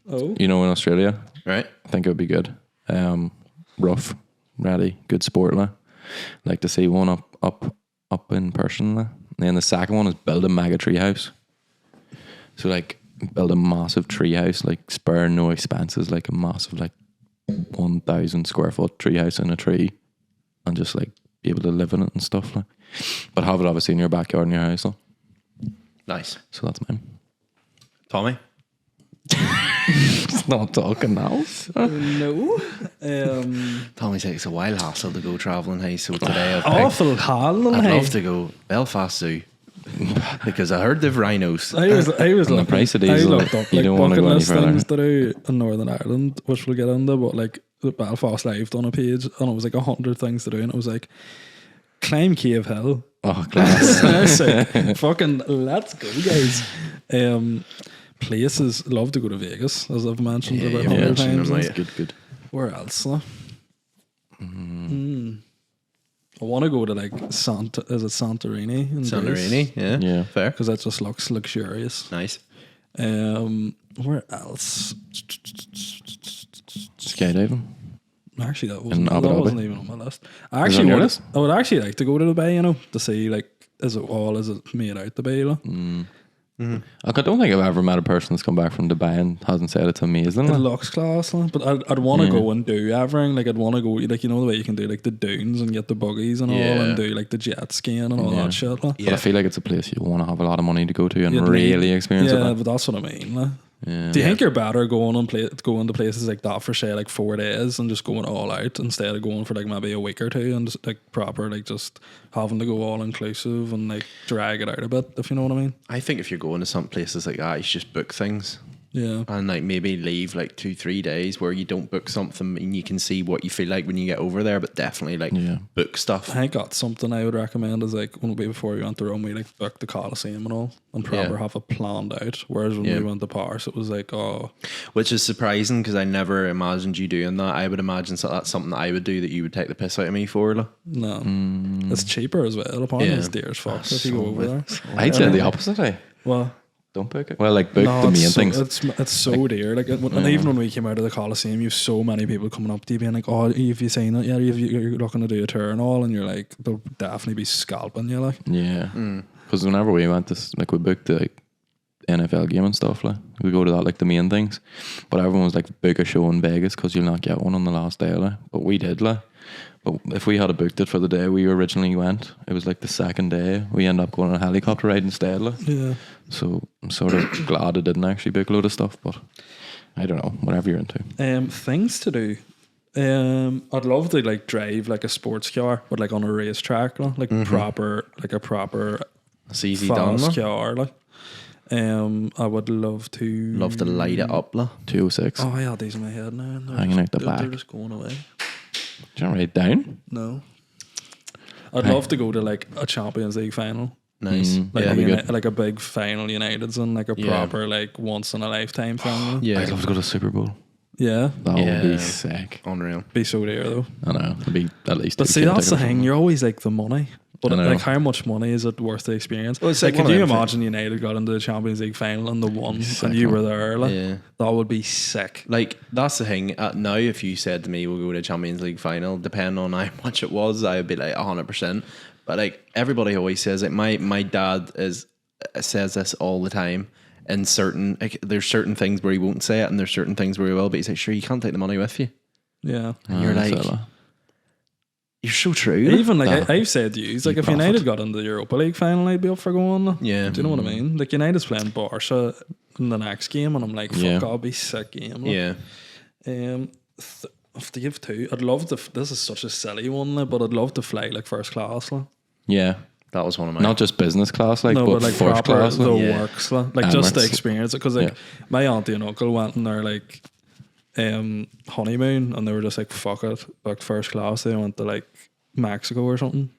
Oh. You know, in Australia. Right. I think it would be good. Rough, ready, good sport. Like to see one up in person. And then the second one is build a mega tree house. So like build a massive tree house, like spare no expenses, like a massive like 1,000 square foot tree house in a tree, and just like be able to live in it and stuff. Like, but have it obviously in your backyard in your house. Nice. So that's mine. Tommy? It's not talking now. No. Tommy said it's a wild hassle to go travelling. Hey, so today Awful handling. I'd hey. love to go Belfast Zoo because I heard they've rhinos. I was And the looking, price of I diesel, looked up you like don't want to bucket go any list further. things to do in Northern Ireland, which we'll get into, but like the Belfast Live done a page and it was like 100 things to do, and it was like climb Cave Hill. Oh, class. I was like, fucking let's go, guys. Places, love to go to Vegas, as I've mentioned Yeah, about you've 100 mentioned times. them, now. like- Good. Where else? I want to go to like Santorini in Santorini, yeah. Yeah. Fair. because that just looks luxurious. Nice. Where else? Skydiving. Actually, that In wasn't, Abu that Dhabi? wasn't even on my list. I Is it actually on your would, list? I would actually like to go to Dubai, you know, to see like is it made out Dubai? Like? Like, I don't think I've ever met a person that's come back from Dubai and hasn't said it's amazing. It like. looks class, like, but I'd want to go and do everything. Like I'd want to go, like you know the way you can do like the dunes and get the buggies and all, Yeah. and do like the jet skiing and all Yeah. that shit. Like. But I feel like it's a place you want to have a lot of money to go to and You'd really need- experience yeah, it. but that's what I mean. Like. Yeah. Do you think you're better going to places like that for say like 4 days and just going all out instead of going for like maybe a week or two and just like proper like just having to go all inclusive and like drag it out a bit, if you know what I mean? I think if you're going to some places like that, you should just book things Yeah. and like maybe leave like 2-3 days where you don't book something and you can see what you feel like when you get over there, but definitely like Yeah. book stuff. I think that's something I would recommend is like when before we went to Rome, we like booked the Colosseum and all and proper Yeah. have it planned out. Whereas when Yeah. we went to Paris, it was like, oh, Which is surprising because I never imagined you doing that. I would imagine that's something that I would do that you would take the piss out of me for. Like. no. It's cheaper as well. Apparently Yeah. it's dear as fuck if you go over there. I'd say the opposite. Well, Don't book it. Well, like book no, the it's main so, things. It's so dear. Like, and even when we came out of the Colosseum, you've so many people coming up to you being like, "Oh, have you seen it? Yeah, you're looking to do a tour and all," and you're like, "They'll definitely be scalping you." Like, Yeah. Because whenever we went to, like, we booked the like, NFL game and stuff, like, we go to that, like, the main things. But everyone was like, book a show in Vegas because you'll not get one on the last day, like. But we did, like. But if we had booked it for the day we originally went, it was like the second day. We ended up going on a helicopter ride instead, like. yeah, So I'm sort of glad I didn't actually book a load of stuff, but I don't know, whatever you're into. things to do. I'd love to like drive like a sports car, but like on a racetrack, like proper, like a proper It's easy done. fast Like. car. Like, I would love to Love to light it up. Like. 206. Oh, I had these in my head now. And they're Hanging just, out the they're back. just going away. Do you want to write it down? No, I'd love to go to like a Champions League final. Nice. Like, yeah. a be good. like a big final United's in, like a Yeah. proper like once in a lifetime thing. Yeah. I'd love to go to Super Bowl. Yeah, That Yeah. would be sick. Unreal. be so dear though. I know. It'd be at least. But 2K see, that's the tickets or thing. You're always like the money. But I know. like, how much money is it worth the experience? Well, it's like, like could one you of them imagine United got into the Champions League final and the won, Sick, and you were man. there? Like, Yeah. that would be sick. Like, that's the thing. Now, if you said to me, we'll go to Champions League final, depending on how much it was, I would be like 100%. But like, everybody always says it. My dad says this all the time. In certain, like, there's certain things where he won't say it, and there's certain things where he will. But he's like, sure, you can't take the money with you. Yeah. And you're like, so, you're so true. Even like Nah. I've said to you, it's like if profit. United got into the Europa League final, I'd be up for going. Yeah. Do you know what I mean? Like United's playing Barca in the next game, and I'm like, fuck, Yeah. I'll be sick game. Like. Yeah. If to give two, I'd love to. This is such a silly one, like, but I'd love to fly like first class. Like. yeah. That was one of my. Not just business class, like, No, but, but like first proper class. the Like. Yeah. works, like just to Emirates. experience it. Because like Yeah. my auntie and uncle went on their like honeymoon, and they were just like, fuck it, booked first class. They went to like Mexico or something,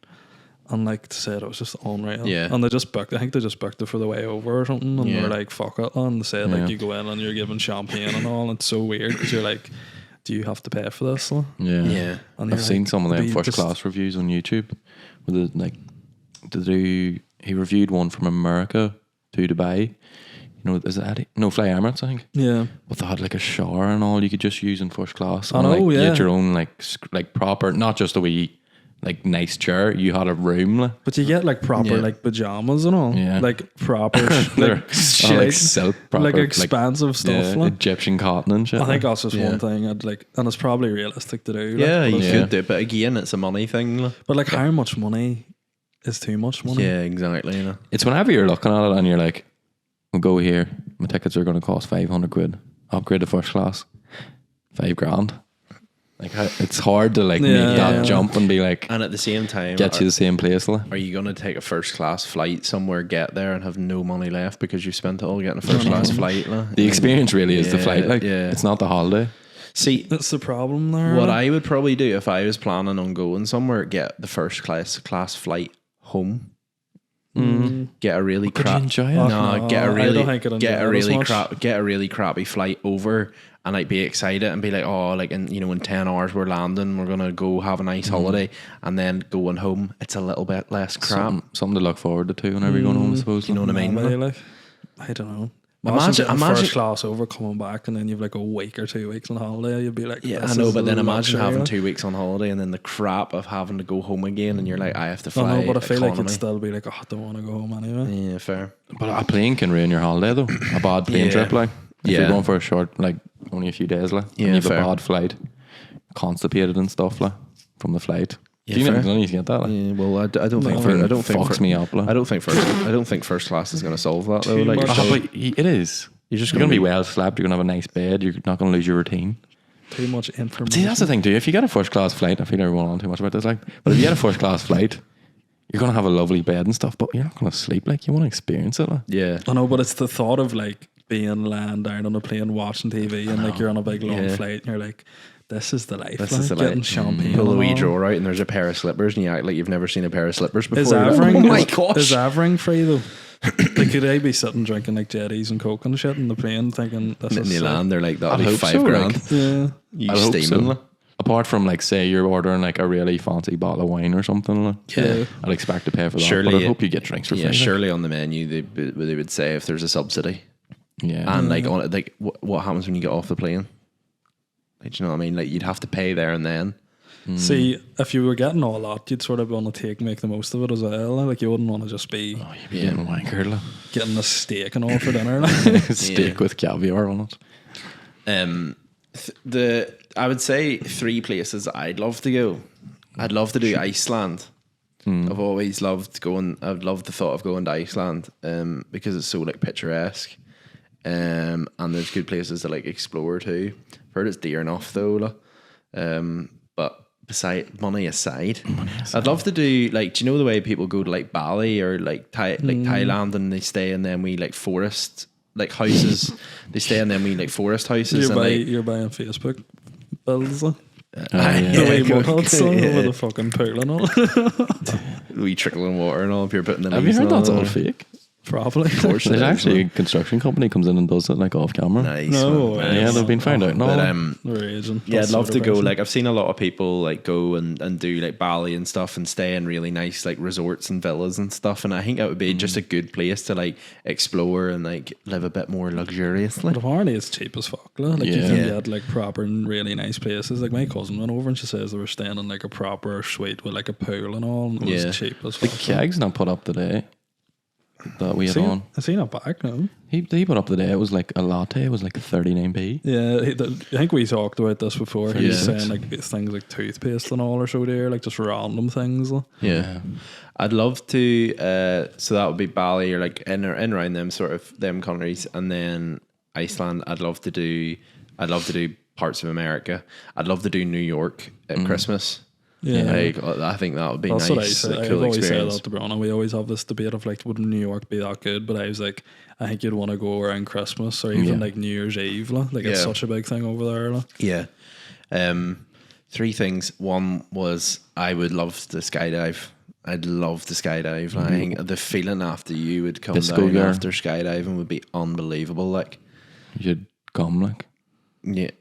And like they said, it was just unreal. Yeah. And they just booked. I think they just booked it for the way over or something. And Yeah. they're like, "Fuck it." And they said like Yeah. you go in and you're given champagne and all. And it's so weird because you're like, "Do you have to pay for this?" Yeah. Yeah. And I've you're seen like, some of them "We first just- class reviews on YouTube. With the, like, he reviewed one from America to Dubai. You know, is it Eddie? No, Fly Emirates, I think. Yeah. But they had like a shower and all you could just use in first class. I And, know, like, you yeah. had your own like proper, not just a wee like nice chair. You had a room. Like, But you get like proper Yeah. like pajamas and all. Yeah. Like proper they're like all, shit. like silk, proper, like expansive stuff. yeah, like. Egyptian cotton and shit. I think that's just Yeah. one thing I'd like, and it's probably realistic to do. like, Yeah, but you it's- Yeah. could do it, but again, it's a money thing. Like. But like, how much money is too much money? Yeah, exactly. You know. It's whenever you're looking at it and you're like, we'll go here. My tickets are going to cost 500 quid. Upgrade to first class, $5,000. Like it's hard to like Yeah. make that Yeah. jump and be like, And at the same time, get you the same place. Like. are you going to take a first class flight somewhere, get there, and have no money left because you spent it all getting a first class flight? Like? The experience really is the Yeah, flight. Like yeah. it's not the holiday. See, That's the problem there. what I would probably do if I was planning on going somewhere, get the first class flight home. Get a really Could you crap. enjoy it? No, No, get a I really don't think I'd enjoy get a it as really much. get a really crappy flight over, and like be excited and be like, oh, like in in 10 hours we're landing, we're gonna go have a nice holiday, and then going home, it's a little bit less crap. Something to look forward to whenever you're going home, I suppose. You know what I mean? Maybe, like, I don't know. Imagine- getting imagine- first class over, coming back, and then you've like a week or 2 weeks on holiday. You'd be like, Yeah, this I know, is but then a imagine luxury, having like. 2 weeks on holiday and then the crap of having to go home again, and you're like, I have to I fly. know, but I feel like economy. you'd still be like, oh, I don't want to go home anyway. Yeah, fair. But a plane can ruin your holiday though. A bad plane Yeah. trip, like if Yeah. you're going for a short, like only a few days, like Yeah, and you have fair. a bad flight, constipated and stuff, like from the flight. Yeah, Do you fair. need to get that? Like, Yeah, well, I don't think No. I don't think fucks me up. Like. I don't think first class is going to solve that though. Too Like, much. Oh, but it is. You're just You're going to be gonna well slept. You're going to have a nice bed. You're not going to lose your routine. Too much information. See, that's the thing too. If you get a first class flight, I feel like we're going on too much about this. Like, but if you get a first class flight, you're going to have a lovely bed and stuff. But you're not going to sleep. Like, you want to experience it. Like. yeah. I know, but it's the thought of like being lying down on a plane watching TV and like you're on a big long Yeah. flight and you're like, this is the life. This like, is the getting life. champagne. Pull a and wee all. drawer out and there's a pair of slippers and you act like you've never seen a pair of slippers before. Is You're like, Avering? oh my is gosh. Avering free though? Like, could I be sitting drinking like jetties and coke and shit in the plane, thinking this In is the sick? land, they're like, that'll I be hope $5 so, grand. like. Yeah, You I hope steaming. so. like. Apart from like, say you're ordering like a really fancy bottle of wine or something. Like, Yeah. I'd expect to pay for that. Surely but I it- hope you get drinks for free. Yeah, like. surely on the menu they would say if there's a subsidy. Yeah. And like on it, like what happens when you get off the plane? Like, do you know what I mean? Like you'd have to pay there and then. See, if you were getting all that, you'd sort of want to make the most of it as well. Like, you wouldn't want to just be Oh, you'd be getting wankered. Like. getting a steak and all for dinner. Like. Steak with caviar on it. I would say 3 places I'd love to go. I'd love to do Iceland. I've always loved going. I've loved the thought of going to Iceland because it's so like picturesque, and there's good places to like explore too. I've heard it's dear enough though, but beside money aside, I'd love to do like. Do you know the way people go to like Bali or like Thailand and they stay in them we like forest like houses? They stay in them we like forest houses and You're buying Facebook bills. Like. yeah. The way go- mugs with a fucking pool and all. wee trickling water and all. If you're putting the Have you leaves heard and all. that's all fake? Probably. There's actually a construction company comes in and does it like off camera. Nice. No man. way. Yeah, they've been found out. No, But Raging. yeah, I'd That's love to sort of go. person. Like I've seen a lot of people like go and do like Bali and stuff and stay in really nice like resorts and villas and stuff. And I think that would be just a good place to like explore and like live a bit more luxuriously. But apparently it's cheap as fuck. Like you Yeah. can Yeah. get like proper and really nice places. Like my cousin went over and she says they were staying in like a proper suite with like a pool and all. And it was Yeah. cheap as the fuck. keg's not put up today. That we had on. I seen it back now. He put up today. It was like a latte. It was like 39p. Yeah, I think we talked about this before. He was Yeah. saying like things like toothpaste and all are so dear, like just random things. Like. Yeah. I'd love to so that would be Bali or like in around them sort of them countries, and then Iceland. I'd love to do parts of America. I'd love to do New York at Christmas. Yeah. Like, I think that would be That's nice. what I said. like, I've cool always experience. said that to Brianna. We always have this debate of like, would New York be that good? But I was like, I think you'd want to go around Christmas or even Yeah. like New Year's Eve. Like it's Yeah. such a big thing over there. Like. Yeah. 3 things. One was I would love to skydive. I'd love to skydive. Like, I think the feeling after you would come Disco down gear. after skydiving would be unbelievable. Like, You should come, like. yeah.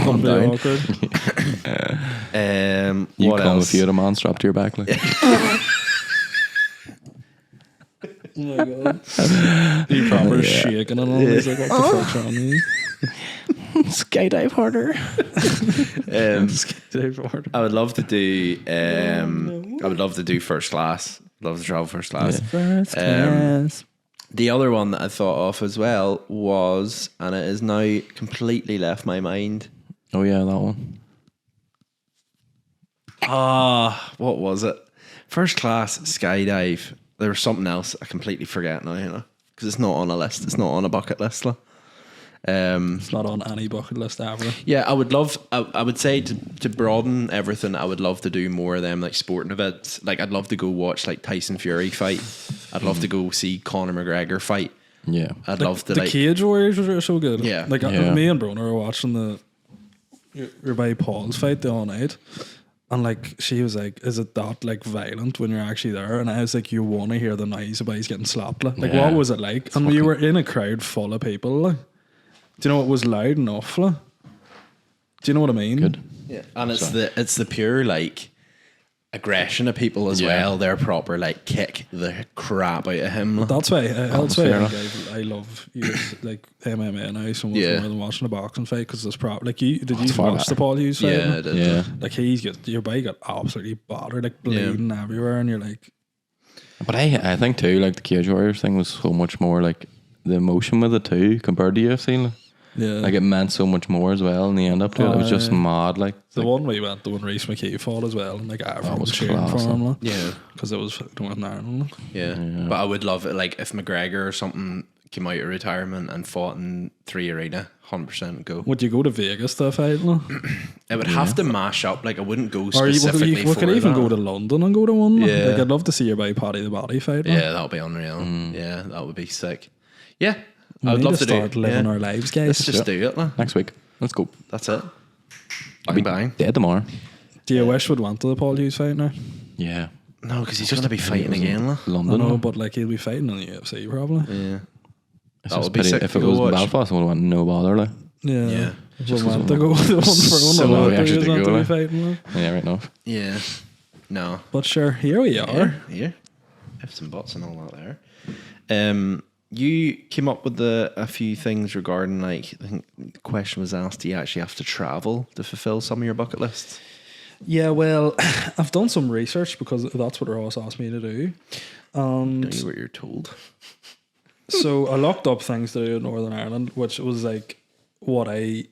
Come down. awkward. You what come else? if you had a man strapped to your back, like. Oh my god. He proper shaking and all. He's like, what the fuck's wrong with you? Skydive harder. I would love to do. I would love to do first class. Love to travel first class. First class. The other one that I thought of as well was, and it has now completely left my mind. Oh yeah, that one. What was it? First class skydive. There was something else I completely forget now, because it's not on a list. It's not on a bucket list. It's not on any bucket list ever. Yeah, I would love. I would say to broaden everything, I would love to do more of them like sporting events. Like I'd love to go watch like Tyson Fury fight. I'd love to go see Conor McGregor fight. Yeah. I'd love to The like. Cage Warriors are so good. Yeah. Like Yeah. me and Brona were watching your buddy Paul's fight the all night. And like she was like, "Is it that like violent when you're actually there?" And I was like, "You want to hear the noise about he's getting slapped? Like Yeah. what was it like?" And you were in a crowd full of people. Like, do you know it was loud enough? Like? Do you know what I mean? Good. Yeah, and it's the pure like aggression of people as Yeah. well. They're proper like kick the crap out of him. That's why. That's why fair I, enough. think I love like MMA now so much Yeah. more than watching a boxing fight because it's probably like you did you far watch better. the Paul Hughes fight? Yeah, I did. Yeah. Like your body got absolutely battered, like bleeding everywhere, and you're like, But I think too, like the Cage Warriors thing was so much more like the emotion with it too compared to UFC. yeah. Like it meant so much more as well in the end up to it. It was just mad. Like the one we went to when Reece McKee fought as well, and like everyone was was cheering for class, him, Yeah, because it was Northern Ireland. yeah, But I would love it like if McGregor or something came out of retirement and fought in 3 Arena, 100% go. Would you go to Vegas to fight? No? It would have to mash up. Like I wouldn't go Or you, specifically we for could even that. go to London and go to one. no? Yeah. Like I'd love to see your buddy Paddy the Body fight. no? Yeah, that would be unreal. Yeah, that would be sick. Yeah, We I would need love to to do start it. living Yeah. our lives, guys. Let's just do it. Like. next week. Let's go. That's it. Bang bang. Dead tomorrow. Do you wish we'd went to the Paul Hughes fight now? Yeah. No, because he's going to be fighting again. Like. I London. know, but like he'll be fighting in the UFC probably. Yeah. It's That just would be pity. sick If to it go was watch. Belfast, I would have went no bother. Like. Yeah. Yeah. We Just went 'cause to go to one for So one of we the actually was did meant go, to be like. fighting. like. Yeah, right enough. Yeah. No. But sure, here we are. Yeah. Ifs and buts and all that there. You came up with a few things regarding like I think the question was asked, do you actually have to travel to fulfill some of your bucket lists? Yeah, well, I've done some research because that's what Ross asked me to do. And Do what you're told. so I looked up things to do in Northern Ireland, which was like what I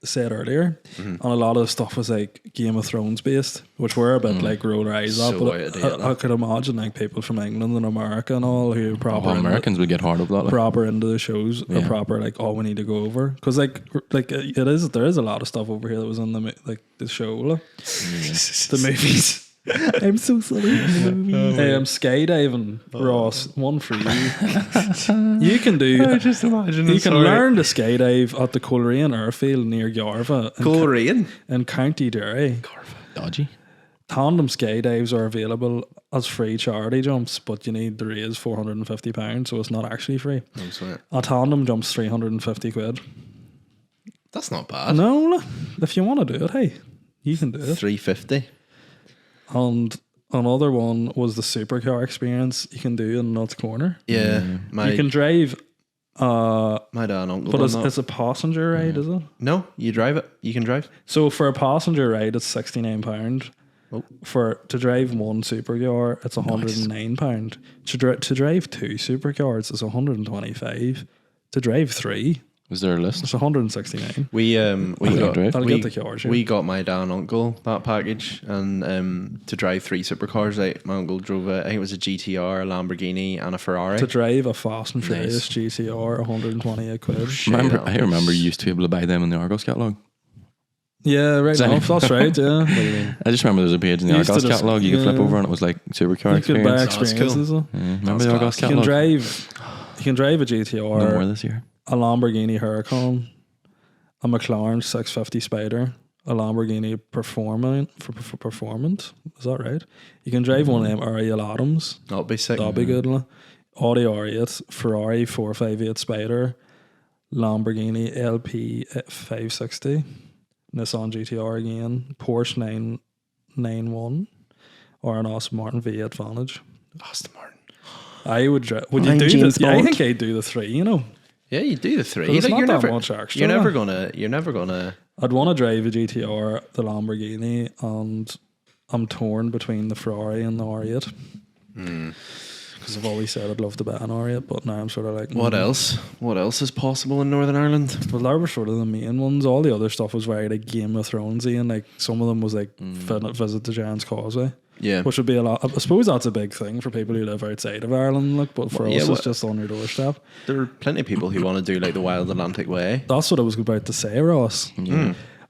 said earlier. And a lot of the stuff was like Game of Thrones based, which were a bit like roll our eyes So up. But out of date, I could imagine like people from England and America and all who are proper Oh, into- Americans would get hard up that. Like. proper into the shows or Yeah. proper like we need to go over because like there is a lot of stuff over here that was in the like the show like. The movies. I'm so sorry. Skydiving, Ross, one for you. You can do. Just imagine. You can learn to skydive at the Coleraine Airfield near Yarva Korean. in County Derry. Dodgy. Tandem skydives are available as free charity jumps, but you need to raise £450, so it's not actually free. No sweat. A tandem jump's 350 quid. That's not bad. No, if you want to do it, hey, you can do it. 350. And another one was the supercar experience you can do in Nuts Corner. Yeah. My You can drive, my dad and uncle. but done it's, that. it's a passenger ride, is it? No, you drive it. You can drive. So for a passenger ride, it's £69. Oh. To drive one supercar, it's £109. To drive two supercars, it's £125. To drive three, Was there a list? it's £169. We I'll got drive. I'll we, get the cars. Yeah. we got my dad and uncle that package, and to drive 3 supercars. My uncle drove I think it was a GTR, a Lamborghini, and a Ferrari. to drive a Fast and Furious GTR, 128 quid. I remember you used to be able to buy them in the Argos catalogue. Yeah, right Sorry. enough. That's right. Yeah, I just remember there was a page in the You used to Argos just- catalogue you could flip yeah. over and it was like supercar you could buy experience. that's cool. experiences. Yeah, remember That's the Argos class. You can catalogue? drive. You can drive a No more GTR, this year. a Lamborghini Huracan, a McLaren 650 Spider, a Lamborghini Performant. Is that right? You can drive one of them Ariel Adams. That'll be sick. That'll be good. Audi R8, Ferrari 458 Spider, Lamborghini LP 560, Nissan GTR again, Porsche 991, or an Aston Martin V8 Vantage. Aston Martin. I would drive. Would you do James this? Yeah, I Bond. think I'd do the 3. You know, Yeah, you do the 3. But it's not you're that never, much extra, You're never like. gonna. I'd want to drive a GTR, the Lamborghini, and I'm torn between the Ferrari and the R8. Because I've always said I'd love to buy an R8, but now I'm sort of like, What else? What else is possible in Northern Ireland? Well, they were sort of the main ones. All the other stuff was very like Game of Thronesy, and like some of them was like visit the Giant's Causeway, Yeah. which would be a lot. I suppose that's a big thing for people who live outside of Ireland, like, but for Yeah, us, well- it's just on your doorstep. There are plenty of people who want to do like the Wild Atlantic Way. That's what I was about to say, Ross.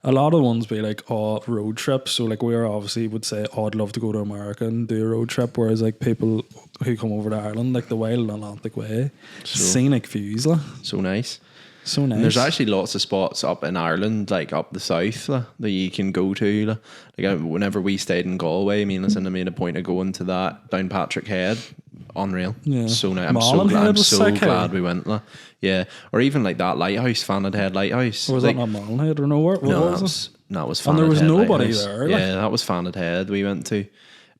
A lot of ones be like, road trips. So like we are obviously would say, I'd love to go to America and do a road trip. Whereas like people who come over to Ireland, like the Wild Atlantic Way, scenic views, like. So nice. So nice. And there's actually lots of spots up in Ireland, like up the south, that you can go to. Like whenever we stayed in Galway, me and Lucinda made a point of going to that down Patrick Head. Unreal. Yeah. So nice. Malin Head was sick, glad hey? we went. Yeah. Or even like that lighthouse, Fanad Head Lighthouse. Or was like, that not Malonhead or nowhere? What No, was it? that was And there Fanad was Head nobody Lighthouse. there, Yeah, like. that was Fanad Head we went to.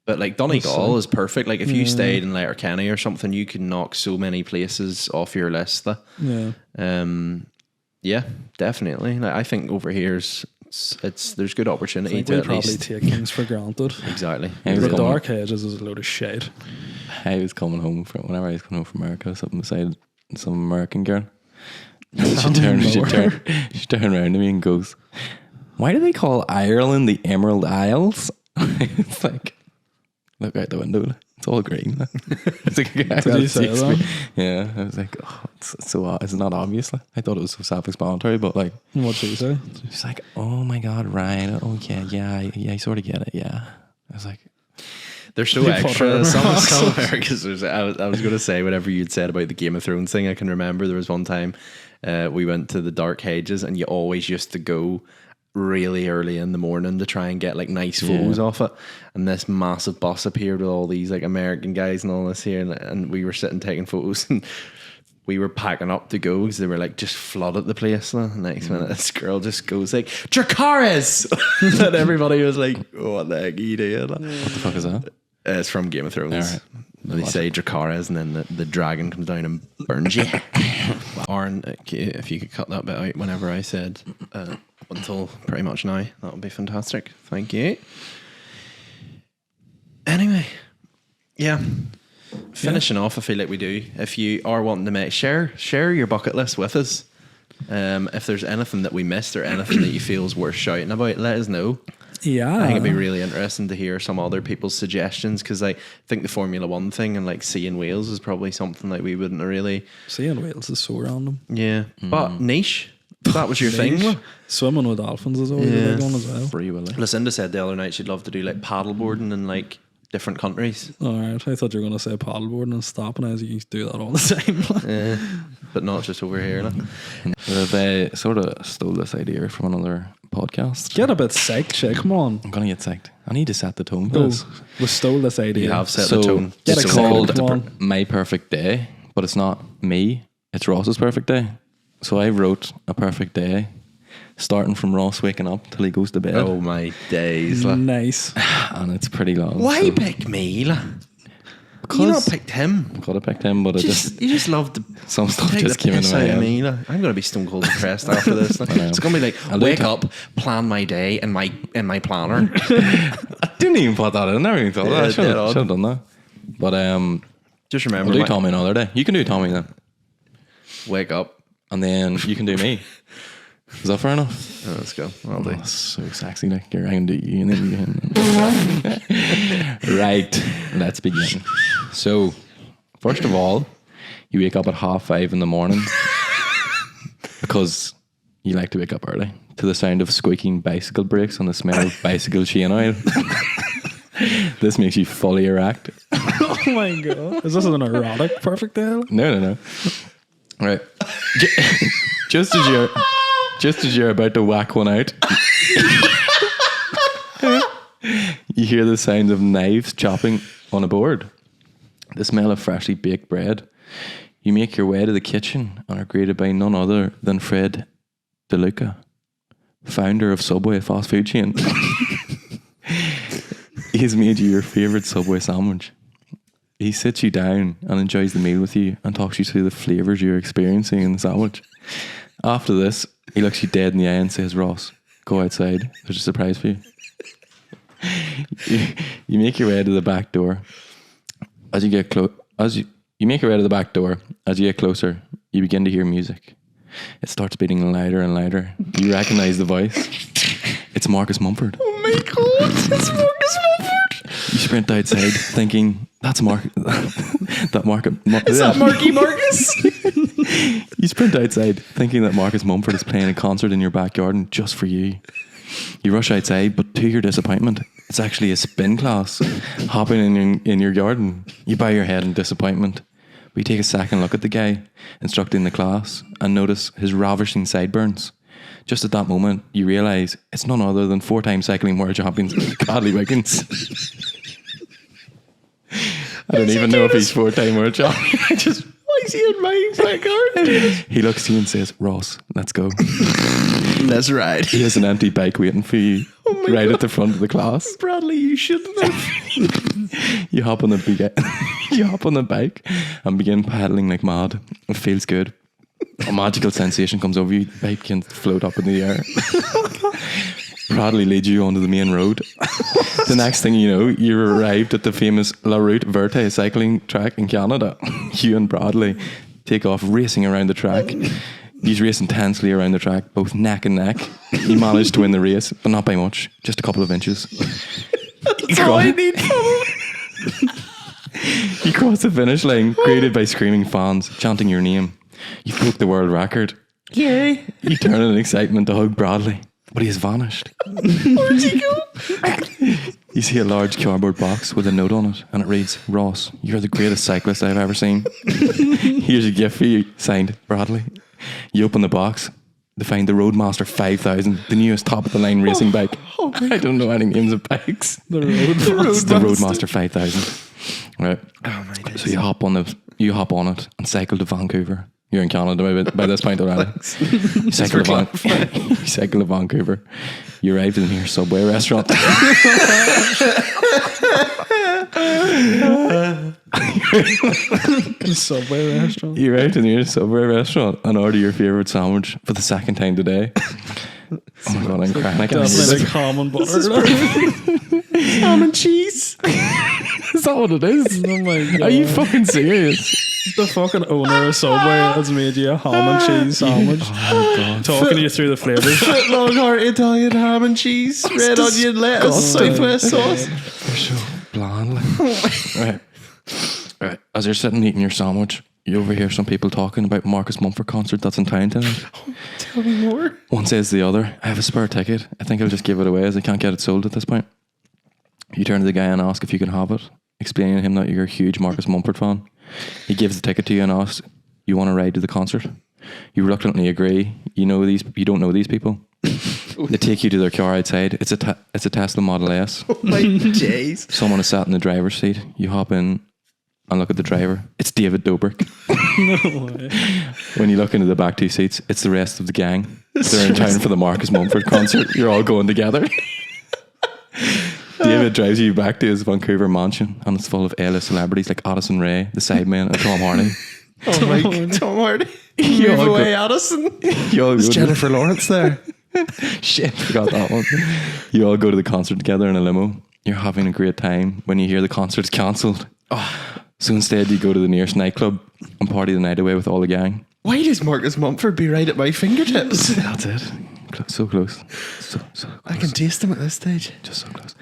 But like Donegal is perfect. Like if you stayed in Letterkenny or something, you can knock so many places off your list. Yeah. Yeah, definitely. Like, I think over here's there's good I opportunity think to we at probably least take things for granted. exactly. I was The coming- Dark Ages is a load of shit. I was coming home whenever I was coming home from America, something beside some American girl. She turned around to me and goes, "Why do they call Ireland the Emerald Isles?" It's like, look out the window. It's all green. It's like, Did you say that? Yeah, I was like, oh, it's so it's not obvious. I thought it was so self-explanatory, but like, What'd she say? she's like, "Oh my god, Ryan! Oh yeah, I sort of get it. Yeah." I was like, They're so You put her extra. in Some Americans. I was going to say whatever you'd said about the Game of Thrones thing. I can remember there was one time we went to the Dark Ages, and you always used to go really early in the morning to try and get like nice photos off it. And this massive bus appeared with all these like American guys and all this here, and we were sitting taking photos and. We were packing up to go because they were like just flooded the place. And next minute, this girl just goes like Dracarys, and everybody was like, "Oh, what the heck are you doing?" "What the fuck is that?" It's from Game of Thrones. Alright. They say Dracarys, and then the dragon comes down and burns you. Aaron, if you could cut that bit out whenever I said until pretty much now, that would be fantastic. Thank you. Anyway, yeah. Finishing off, I feel like we do. If you are wanting to make share your bucket list with us. If there's anything that we missed or anything that you feel is worth shouting about, let us know. Yeah. I think it'd be really interesting to hear some other people's suggestions, because I think the Formula One thing and like seeing Wales is probably something like we wouldn't really. Seeing Wales is so random. Yeah, but niche. That was your thing. Niche. Swimming with dolphins is always a big one as well. Free Willy. Lucinda said the other night she'd love to do like paddleboarding in like different countries, Alright, I thought you were going to say paddleboarding and stopping as you do that all the time. but not just over here. Like. They sort of stole this idea from another podcast. Get a bit psyched, shit. Come on. I'm gonna get psyched. I need to set the tone for Go. this. We stole this idea. You have set So the tone. Get it's excited, called come on. My Perfect Day, but it's not me. It's Ross's perfect day. So I wrote a perfect day, starting from Ross waking up till he goes to bed, Oh my days! Like. Nice. and it's pretty long. Why so- pick me? Like? You not Because picked him. I could have picked him, but You just love to some stuff take just the came into piss my out of head. me. Like. I'm gonna be stone cold depressed after this. Like. know. It's gonna be like I'll do wake it. up, plan my day in my planner. I didn't even put that in. I never even thought Yeah, that. I should dead on. have done that. But Just I'll remember, do Tommy another day. You can do Tommy then, wake up. and then you can do me. Is that fair enough? Oh, let's go. I'll do. That's so sexy. Like I can do you, and then you can. Right. Let's begin. So, first of all, you wake up at 5:30 in the morning because you like to wake up early to the sound of squeaking bicycle brakes and the smell of bicycle chain oil. This makes you fully erect. Oh my god. Is this an erotic perfect day? No. Right. Just as you're Just as you're about to whack one out, you hear the sound of knives chopping on a board. The smell of freshly baked bread. You make your way to the kitchen and are greeted by none other than Fred DeLuca, founder of Subway fast food chain. He's made you your favourite Subway sandwich. He sits you down and enjoys the meal with you and talks you through the flavours you're experiencing in the sandwich. After this, he looks you dead in the eye and says, Ross, go outside. There's a surprise for you. You make your way to the back door. As you get you make your way to the back door. As you get closer, you begin to hear music. It starts beating louder and louder. You recognise the voice. It's Marcus Mumford. Oh my god, it's Marcus Mumford. You sprint outside thinking, that's Mark. Is that Marky Marcus? You sprint outside thinking that Marcus Mumford is playing a concert in your backyard and just for you. You rush outside, but to your disappointment, it's actually a spin class hopping in your garden. You bow your head in disappointment. We take a second look at the guy instructing the class and notice his ravishing sideburns. Just at that moment, you realise it's none other than 4-time cycling world champions Bradley Wiggins. I don't even know if he's 4-time world champion. Why is he in my backyard? He looks to you and says, Ross, let's go. Let's ride. He has an empty bike waiting for you right at the front of the class. Bradley, you shouldn't have. You hop on the bike and begin pedaling like mad. It feels good. A magical sensation comes over you. The bike can float up in the air. Bradley leads you onto the main road. The next thing you know, you're arrived at the famous La Route Verte cycling track in Canada. You and Bradley take off racing around the track. You race intensely around the track, both neck and neck. You manage to win the race, but not by much, just a couple of inches. That's all I need from him. You cross the finish line, greeted by screaming fans, chanting your name. You broke the world record. Yay. You turn in excitement to hug Bradley, but he has vanished. Where'd he go? You see a large cardboard box with a note on it, and it reads, Ross, you're the greatest cyclist I've ever seen. Here's a gift for you, signed Bradley. You open the box to find the Roadmaster 5000, the newest top-of-the-line racing bike. I don't know any names of bikes. The Roadmaster. The Roadmaster 5000. Right. Oh my goodness. So you hop on it and cycle to Vancouver. You're in Canada by this point already. You cycle to Vancouver. You arrived in your Subway restaurant. Subway restaurant. You arrived in your Subway restaurant and order your favourite sandwich for the second time today. Oh my god, I'm crying. I can't Definitely believe like ham and butter. Ham and cheese. Is that what it is? Oh my god. Are you fucking serious? The fucking owner of Subway has made you a ham and cheese sandwich. Oh god. Talking you through the flavours. Foot long heart Italian ham and cheese, red onion, lettuce, southwest sauce. They're so bland. Like. Right. As you're sitting eating your sandwich, you overhear some people talking about Marcus Mumford concert that's in town tonight. Tell me more. One says to the other, I have a spare ticket. I think I'll just give it away as I can't get it sold at this point. You turn to the guy and ask if you can have it, explaining to him that you're a huge Marcus Mumford fan. He gives the ticket to you and asks, you want to ride to the concert? You reluctantly agree. You don't know these people. They take you to their car outside. It's a Tesla Model S. Oh my days. Someone is sat in the driver's seat. You hop in and look at the driver. It's David Dobrik. No way. When you look into the back two seats, it's the rest of the gang. They're in town for the Marcus Mumford concert. You're all going together. David drives you back to his Vancouver mansion, and it's full of A-list celebrities like Addison Rae, the Sidemen, and Tom Hardy. Oh my god, Tom Hardy. You Move all away, go- Addison. You all Is go to- Jennifer Lawrence there? Shit, forgot that one. You all go to the concert together in a limo. You're having a great time when you hear the concert's cancelled. So instead you go to the nearest nightclub and party the night away with all the gang. Why does Marcus Mumford be right at my fingertips? That's it. So close. So close. I can taste him at this stage. Just so close.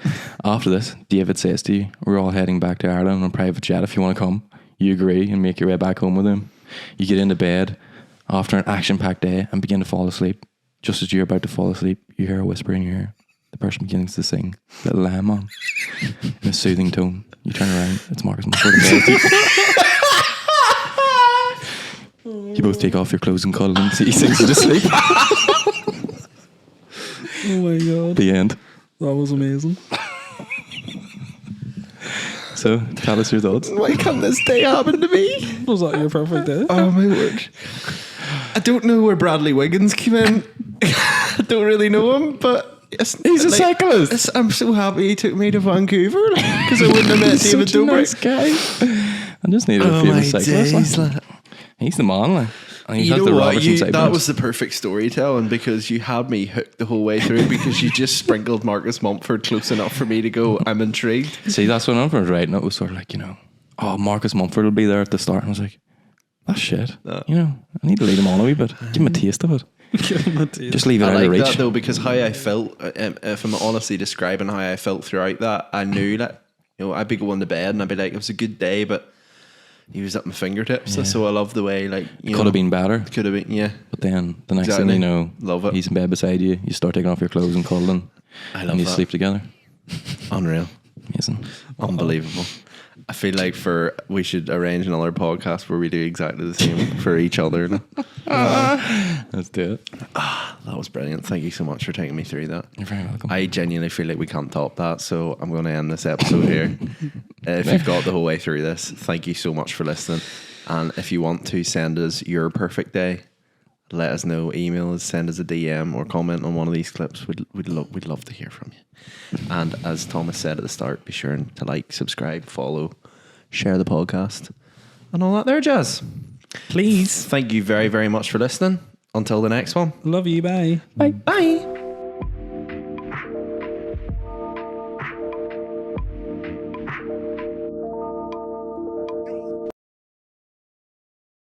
After this, David says to you, we're all heading back to Ireland on a private jet if you want to come. You agree and make your way back home with him. You get into bed after an action-packed day and begin to fall asleep. Just as you're about to fall asleep, you hear a whisper in your ear. The person begins to sing Little Lamb on in a soothing tone. You turn around, it's Marcus Mumford in bed with you. You both take off your clothes and cuddle and he sings you to sleep. Oh my god, The end. that was amazing. So, tell us your thoughts. Why can't this day happen to me? Was that your perfect day? Oh my word. I don't know where Bradley Wiggins came in. I don't really know him, but He's a cyclist. I'm so happy he took me to Vancouver because I wouldn't have met He's David such a Dobrik. nice guy. I just needed a Oh my famous cyclist. days, Like. He's the man. Like. And he You has know the what? Robertson side That bumps. was the perfect storytelling because you had me hooked the whole way through because you just sprinkled Marcus Mumford close enough for me to go, I'm intrigued. See, that's what I was writing. It was sort of like, oh, Marcus Mumford will be there at the start. And I was like, that's shit. I need to lead him on a wee bit. Give him a taste of it. Give him a taste. Just leave it I out like of reach. that though because how I felt, if I'm honestly describing how I felt throughout that, I knew that, I'd be going to bed and I'd be like, it was a good day, but he was at my fingertips. So I love the way, like, Could have been better. Could have been, yeah. But then the next Exactly. thing you know, Love it. he's in bed beside you. You start taking off your clothes and cuddling. I love and you that. sleep together. Unreal. Amazing. Unbelievable. I feel like we should arrange another podcast where we do exactly the same for each other. Let's do it. That was brilliant. Thank you so much for taking me through that. You're very welcome. I genuinely feel like we can't top that, so I'm going to end this episode here. If you've got the whole way through this, thank you so much for listening. And if you want to send us your perfect day, let us know. Email us, send us a DM, or comment on one of these clips. We'd love to hear from you. And as Thomas said at the start, be sure to like, subscribe, follow, share the podcast, and all that there jazz. Please. Thank you very, very much for listening. Until the next one. Love you. Bye. Bye.